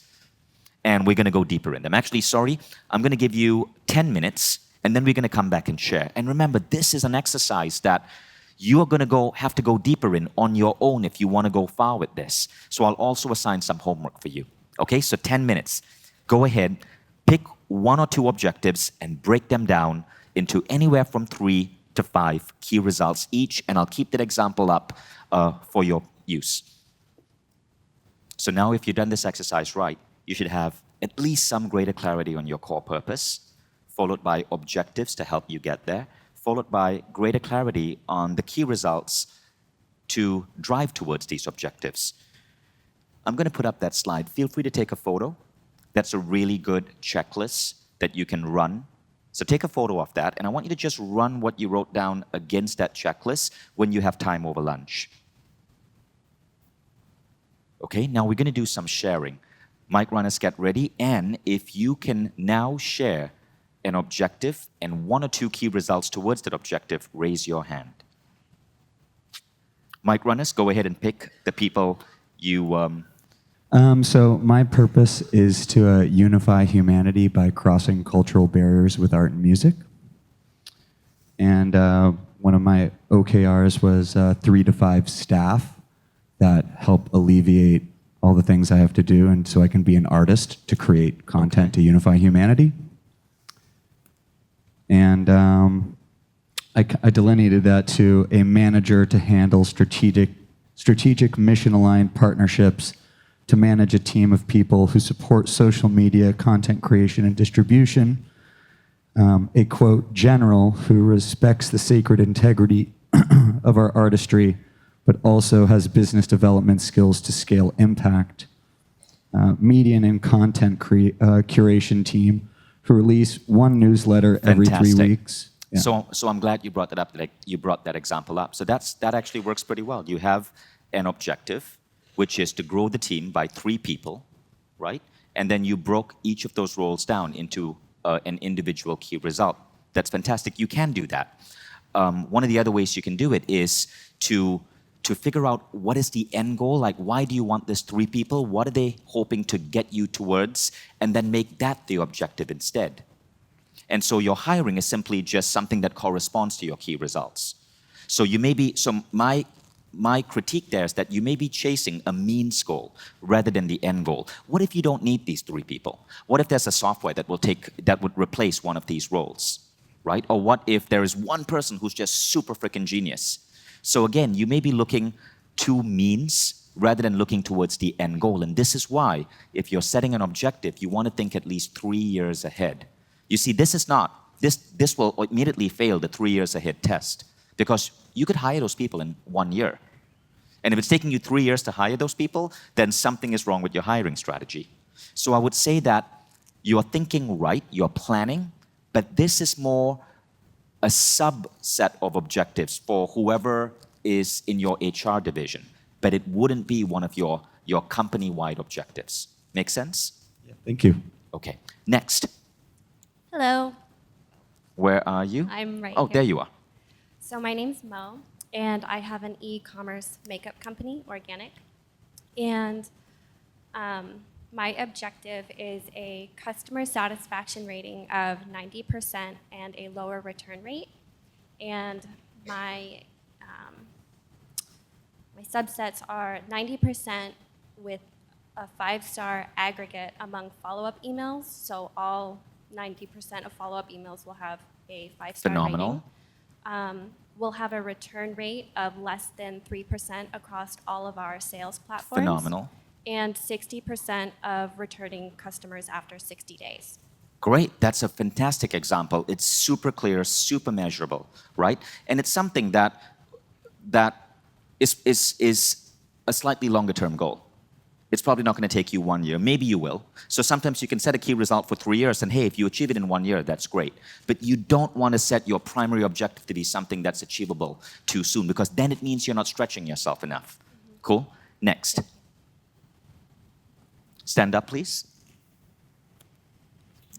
and we're going to go deeper in them. Actually, sorry, I'm going to give you 10 minutes, and then we're going to come back and share. And remember, this is an exercise that you are going to have to go deeper in on your own if you want to go far with this. So I'll also assign some homework for you. Okay, so 10 minutes. Go ahead, pick 1 or 2 objectives and break them down into anywhere from 3 to 5 key results each, and I'll keep that example up for your use. So now if you've done this exercise right, you should have at least some greater clarity on your core purpose, followed by objectives to help you get there, followed by greater clarity on the key results to drive towards these objectives. I'm going to put up that slide. Feel free to take a photo. That's a really good checklist that you can run. So take a photo of that, and I want you to just run what you wrote down against that checklist when you have time over lunch. Okay, now we're going to do some sharing. Mic runners, get ready, and if you can now share an objective and 1 or 2 key results towards that objective, raise your hand. Mic runners, go ahead and pick the people you... So my purpose is to unify humanity by crossing cultural barriers with art and music. And one of my OKRs was 3 to 5 staff that help alleviate all the things I have to do, and so I can be an artist to create content to unify humanity. And I delineated that to a manager to handle strategic mission-aligned partnerships, to manage a team of people who support social media, content creation, and distribution, a, quote, general who respects the sacred integrity of our artistry, but also has business development skills to scale impact, median and content curation team who release 1 newsletter every 3 weeks. Yeah. So I'm glad you brought that up. Like you brought that example up. So that actually works pretty well. You have an objective, which is to grow the team by 3 people, right? And then you broke each of those roles down into an individual key result. That's fantastic. You can do that. One of the other ways you can do it is to figure out what is the end goal, like why do you want this 3 people, what are they hoping to get you towards, and then make that the objective instead. And so your hiring is simply just something that corresponds to your key results. So you may be, so my critique there is that you may be chasing a means goal rather than the end goal. What if you don't need these 3 people? What if there's a software that would replace one of these roles, right? Or what if there is one person who's just super freaking genius? So again, you may be looking to means rather than looking towards the end goal. And this is why, if you're setting an objective, you want to think at least 3 years ahead. You see, this will immediately fail the 3 years ahead test, because you could hire those people in 1 year. And if it's taking you 3 years to hire those people, then something is wrong with your hiring strategy. So I would say that you're thinking right, you're planning, but this is more a subset of objectives for whoever is in your HR division, but it wouldn't be one of your company-wide objectives. Make sense? Yeah, thank you. Okay, next. Hello. Where are you? I'm right here. here. There you are. So my name's Mo, and I have an e-commerce makeup company, Organic. And my objective is a customer satisfaction rating of 90% and a lower return rate. And my subsets are 90% with a 5-star aggregate among follow-up emails. So all 90% of follow-up emails will have a 5-star Phenomenal. rating. We'll have a return rate of less than 3% across all of our sales platforms. Phenomenal. And 60% of returning customers after 60 days. Great, that's a fantastic example. It's super clear, super measurable, right? And it's something that is a slightly longer term goal. It's probably not going to take you 1 year. Maybe you will. So sometimes you can set a key result for 3 years, and hey, if you achieve it in 1 year, that's great. But you don't want to set your primary objective to be something that's achievable too soon, because then it means you're not stretching yourself enough. Cool? Next. Stand up, please.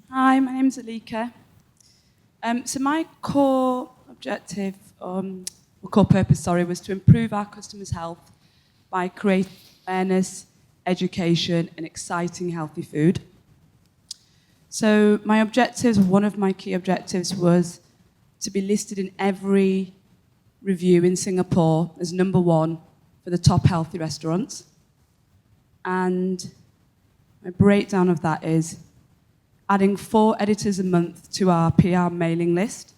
Hi, my name is Alika. So my core objective, or core purpose, was to improve our customers' health by creating awareness, education, and exciting healthy food. So my objectives, one of my key objectives was to be listed in every review in Singapore as #1 for the top healthy restaurants. And my breakdown of that is adding 4 editors a month to our PR mailing list,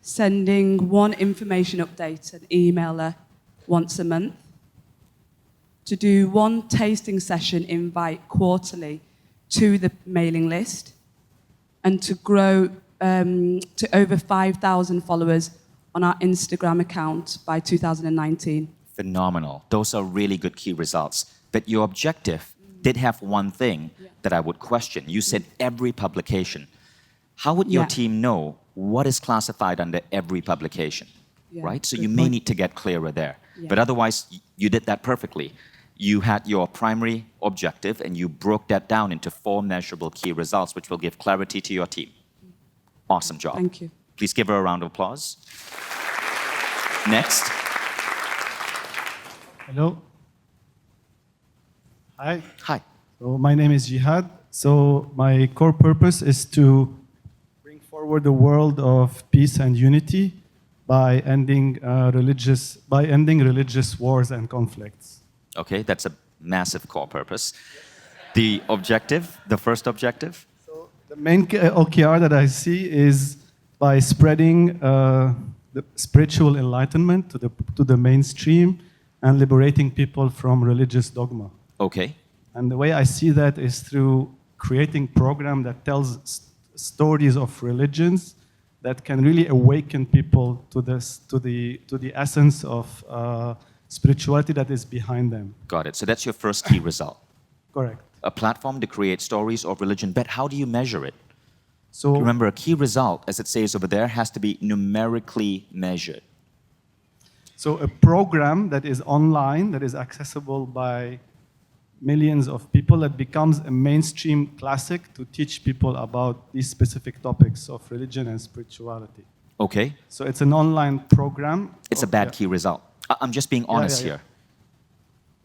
sending 1 information update, an emailer, once a month, to do 1 tasting session invite quarterly to the mailing list, and to grow to over 5,000 followers on our Instagram account by 2019. Phenomenal. Those are really good key results. But your objective did have one thing that I would question. You said every publication. How would your team know what is classified under every publication? Right? So you may need to get clearer there. But otherwise, you did that perfectly. You had your primary objective and you broke that down into 4 measurable key results, which will give clarity to your team. Awesome job. Thank you. Please give her a round of applause. Next. Hello. Hi. Hi. So my name is Jihad. So my core purpose is to bring forward the world of peace and unity by ending religious wars and conflicts. Okay, that's a massive core purpose. The objective, the first objective? So the main OKR that I see is by spreading the spiritual enlightenment to the mainstream and liberating people from religious dogma. Okay. And the way I see that is through creating program that tells stories of religions that can really awaken people to the essence of spirituality that is behind them. Got it. So that's your first key result. Correct. A platform to create stories of religion. But how do you measure it? So remember, a key result, as it says over there, has to be numerically measured. So a program that is online, that is accessible by millions of people, that becomes a mainstream classic to teach people about these specific topics of religion and spirituality. Okay. So it's an online program. It's a bad key result. I'm just being honest here.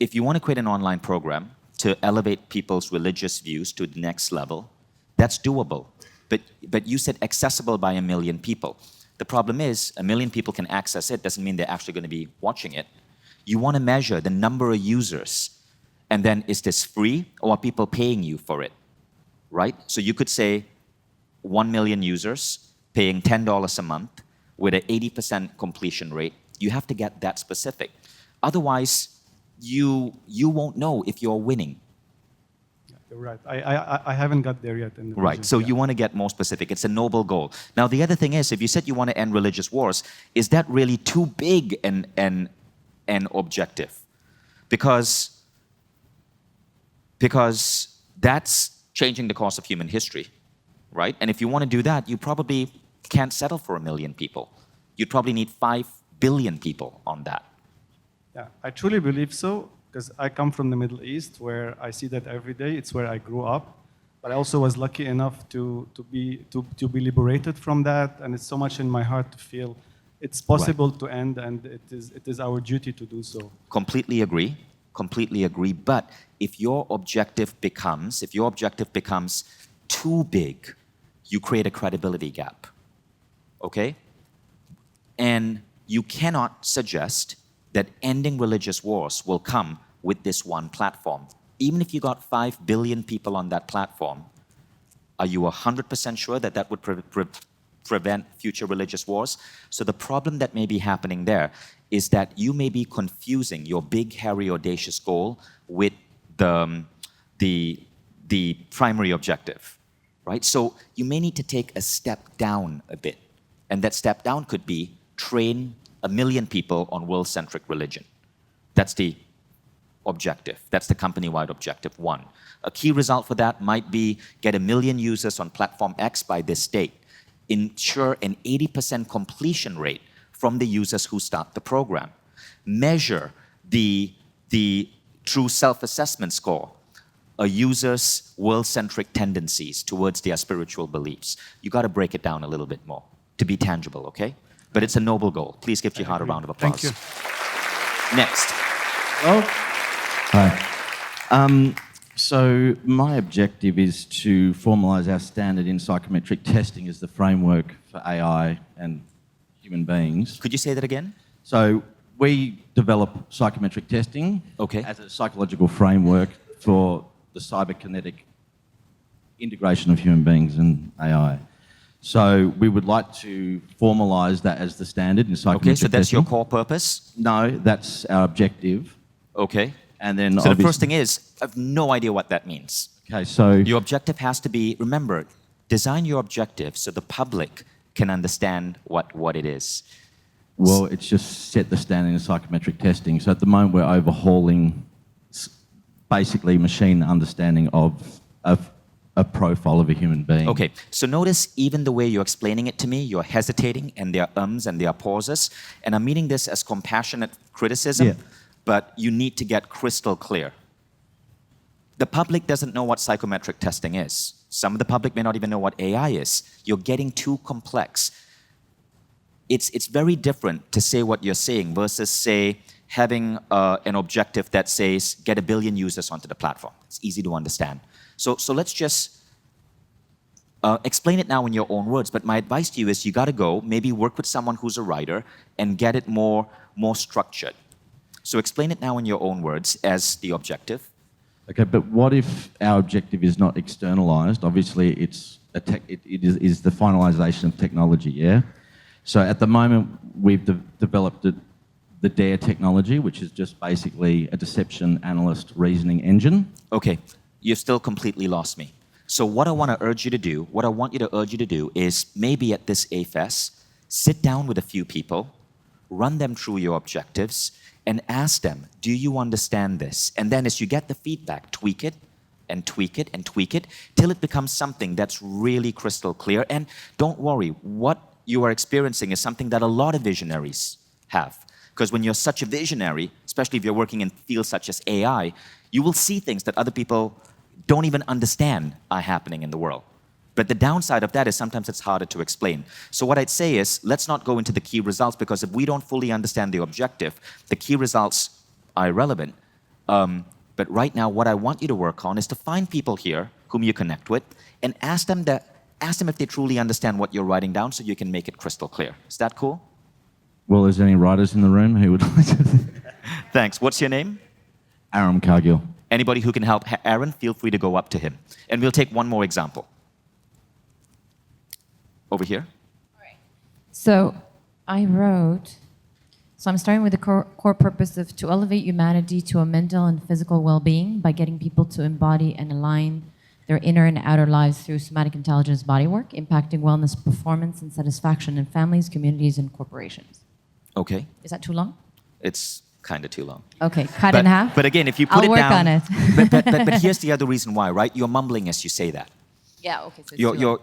If you want to create an online program to elevate people's religious views to the next level, that's doable. But you said accessible by 1 million people. The problem is 1 million people can access it, doesn't mean they're actually going to be watching it. You want to measure the number of users, and then is this free or are people paying you for it, right? So you could say 1 million users paying $10 a month with an 80% completion rate. You have to get that specific. Otherwise, you won't know if you're winning. You're right. I haven't got there yet. In the Right. vision. So you want to get more specific. It's a noble goal. Now, the other thing is, if you said you want to end religious wars, is that really too big an objective? Because that's changing the course of human history, right? And if you want to do that, you probably can't settle for 1 million people. You'd probably need 5 billion people on that. Yeah, I truly believe so, because I come from the Middle East, where I see that every day. It's where I grew up. But I also was lucky enough to be liberated from that, and it's so much in my heart to feel it's possible to end, and it is our duty to do so. Completely agree. Completely agree. But if your objective becomes too big, you create a credibility gap. Okay? And you cannot suggest that ending religious wars will come with this one platform. Even if you got 5 billion people on that platform, are you 100% sure that that would prevent future religious wars? So the problem that may be happening there is that you may be confusing your big, hairy, audacious goal with the primary objective. right? So you may need to take a step down a bit. And that step down could be train 1 million people on world-centric religion. That's the objective. That's the company-wide objective 1. A key result for that might be get 1 million users on platform X by this date. Ensure an 80% completion rate from the users who start the program. Measure the true self-assessment score, a user's world-centric tendencies towards their spiritual beliefs. You got to break it down a little bit more to be tangible, okay? But it's a noble goal. Please give Jihad a round of applause. Thank you. Next. Hello. Hi. So my objective is to formalise our standard in psychometric testing as the framework for AI and human beings. Could you say that again? So we develop psychometric testing as a psychological framework for the cyberkinetic integration of human beings and AI. So we would like to formalise that as the standard in psychometric testing. Okay, so that's your core purpose? No, that's our objective. Okay. And then so the first thing is, I have no idea what that means. Okay, so your objective has to be, remember, design your objective so the public can understand what it is. Well, it's just set the standard in psychometric testing. So at the moment, we're overhauling basically machine understanding of a profile of a human being. Okay, so notice even the way you're explaining it to me, you're hesitating and there are ums and there are pauses. And I'm meaning this as compassionate criticism, but you need to get crystal clear. The public doesn't know what psychometric testing is. Some of the public may not even know what AI is. You're getting too complex. It's very different to say what you're saying versus, say, having an objective that says, get 1 billion users onto the platform. It's easy to understand. So let's just explain it now in your own words. But my advice to you is you got to go, maybe work with someone who's a writer and get it more structured. So explain it now in your own words as the objective. Okay, but what if our objective is not externalized? Obviously, it is the finalization of technology, yeah? So at the moment, we've developed the DARE technology, which is just basically a deception analyst reasoning engine. Okay, you've still completely lost me. So what I want to urge you to do, is maybe at this AFES, sit down with a few people, run them through your objectives, and ask them, do you understand this? And then as you get the feedback, tweak it and tweak it and tweak it till it becomes something that's really crystal clear. And don't worry, what you are experiencing is something that a lot of visionaries have. Because when you're such a visionary, especially if you're working in fields such as AI, you will see things that other people don't even understand are happening in the world. But the downside of that is sometimes it's harder to explain. So what I'd say is, let's not go into the key results, because if we don't fully understand the objective, the key results are irrelevant. But right now, what I want you to work on is to find people here whom you connect with and ask them if they truly understand what you're writing down so you can make it crystal clear. Is that cool? Well, is there any writers in the room who would like to? Thanks. What's your name? Aram Cargill. Anybody who can help Aaron, feel free to go up to him. And we'll take one more example. Over here. So I'm starting with the core purpose of to elevate humanity to a mental and physical well-being by getting people to embody and align their inner and outer lives through somatic intelligence bodywork, impacting wellness, performance, and satisfaction in families, communities, and corporations. Okay. Is that too long? It's kind of too long. Okay, cut in half. But again, if you put I'll it down... work on it. but here's the other reason why, right? You're mumbling as you say that. Yeah, okay. So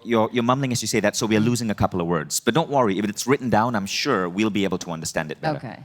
you're mumbling as you say that, so we're losing a couple of words. But don't worry, if it's written down, I'm sure we'll be able to understand it better. Okay.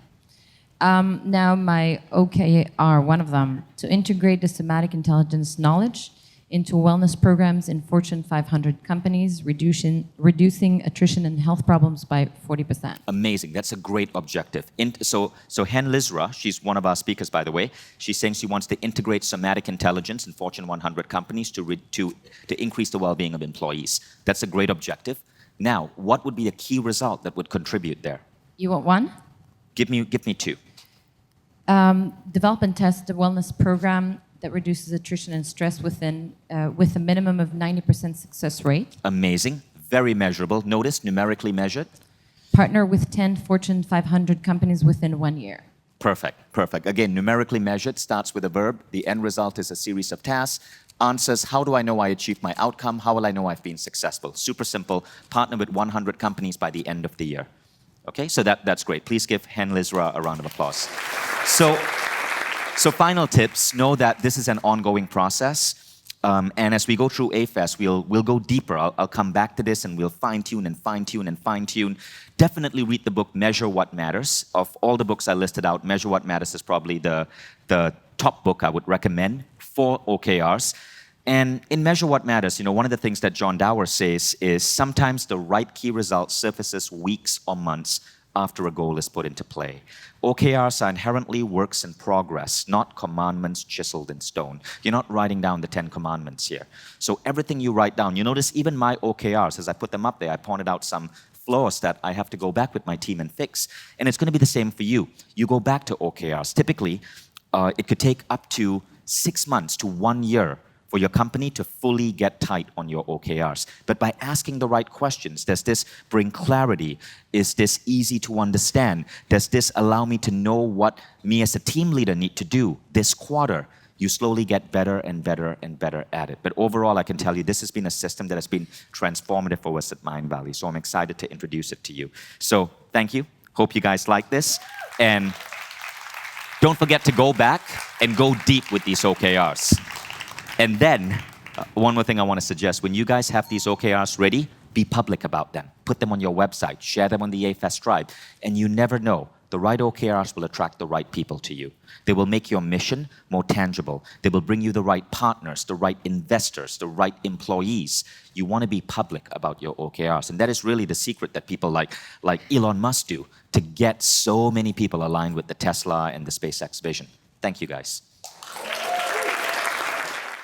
Now my OKR, one of them, to integrate the somatic intelligence knowledge into wellness programs in Fortune 500 companies, reducing attrition and health problems by 40%. Amazing. That's a great objective. So Hen Lizra, she's one of our speakers, by the way, she's saying she wants to integrate somatic intelligence in Fortune 100 companies to increase the well-being of employees. That's a great objective. Now, what would be a key result that would contribute there? You want one? Give me two. Develop and test a wellness program that reduces attrition and stress with a minimum of 90% success rate. Amazing. Very measurable. Notice, numerically measured. Partner with 10 Fortune 500 companies within 1 year. Perfect. Again, numerically measured starts with a verb. The end result is a series of tasks. Answers, how do I know I achieved my outcome? How will I know I've been successful? Super simple. Partner with 100 companies by the end of the year. Okay, so that's great. Please give Hen Lizra a round of applause. So final tips, know that this is an ongoing process. And as we go through AFES, we'll go deeper. I'll come back to this and we'll fine-tune and fine-tune and fine-tune. Definitely read the book Measure What Matters. Of all the books I listed out, Measure What Matters is probably the top book I would recommend for OKRs. And in Measure What Matters, one of the things that John Dower says is sometimes the right key result surfaces weeks or months after a goal is put into play. OKRs are inherently works in progress, not commandments chiseled in stone. You're not writing down the 10 commandments here. So everything you write down, you notice even my OKRs, as I put them up there, I pointed out some flaws that I have to go back with my team and fix. And it's going to be the same for you. You go back to OKRs. Typically, it could take up to 6 months to 1 year for your company to fully get tight on your OKRs. But by asking the right questions, does this bring clarity? Is this easy to understand? Does this allow me to know what me as a team leader need to do this quarter? You slowly get better and better and better at it. But overall, I can tell you this has been a system that has been transformative for us at Mindvalley. So I'm excited to introduce it to you. So thank you. Hope you guys like this. And don't forget to go back and go deep with these OKRs. And then, one more thing I want to suggest, when you guys have these OKRs ready, be public about them. Put them on your website, share them on the AFES tribe, and you never know, the right OKRs will attract the right people to you. They will make your mission more tangible. They will bring you the right partners, the right investors, the right employees. You want to be public about your OKRs, and that is really the secret that people like Elon Musk do to get so many people aligned with the Tesla and the SpaceX vision. Thank you, guys.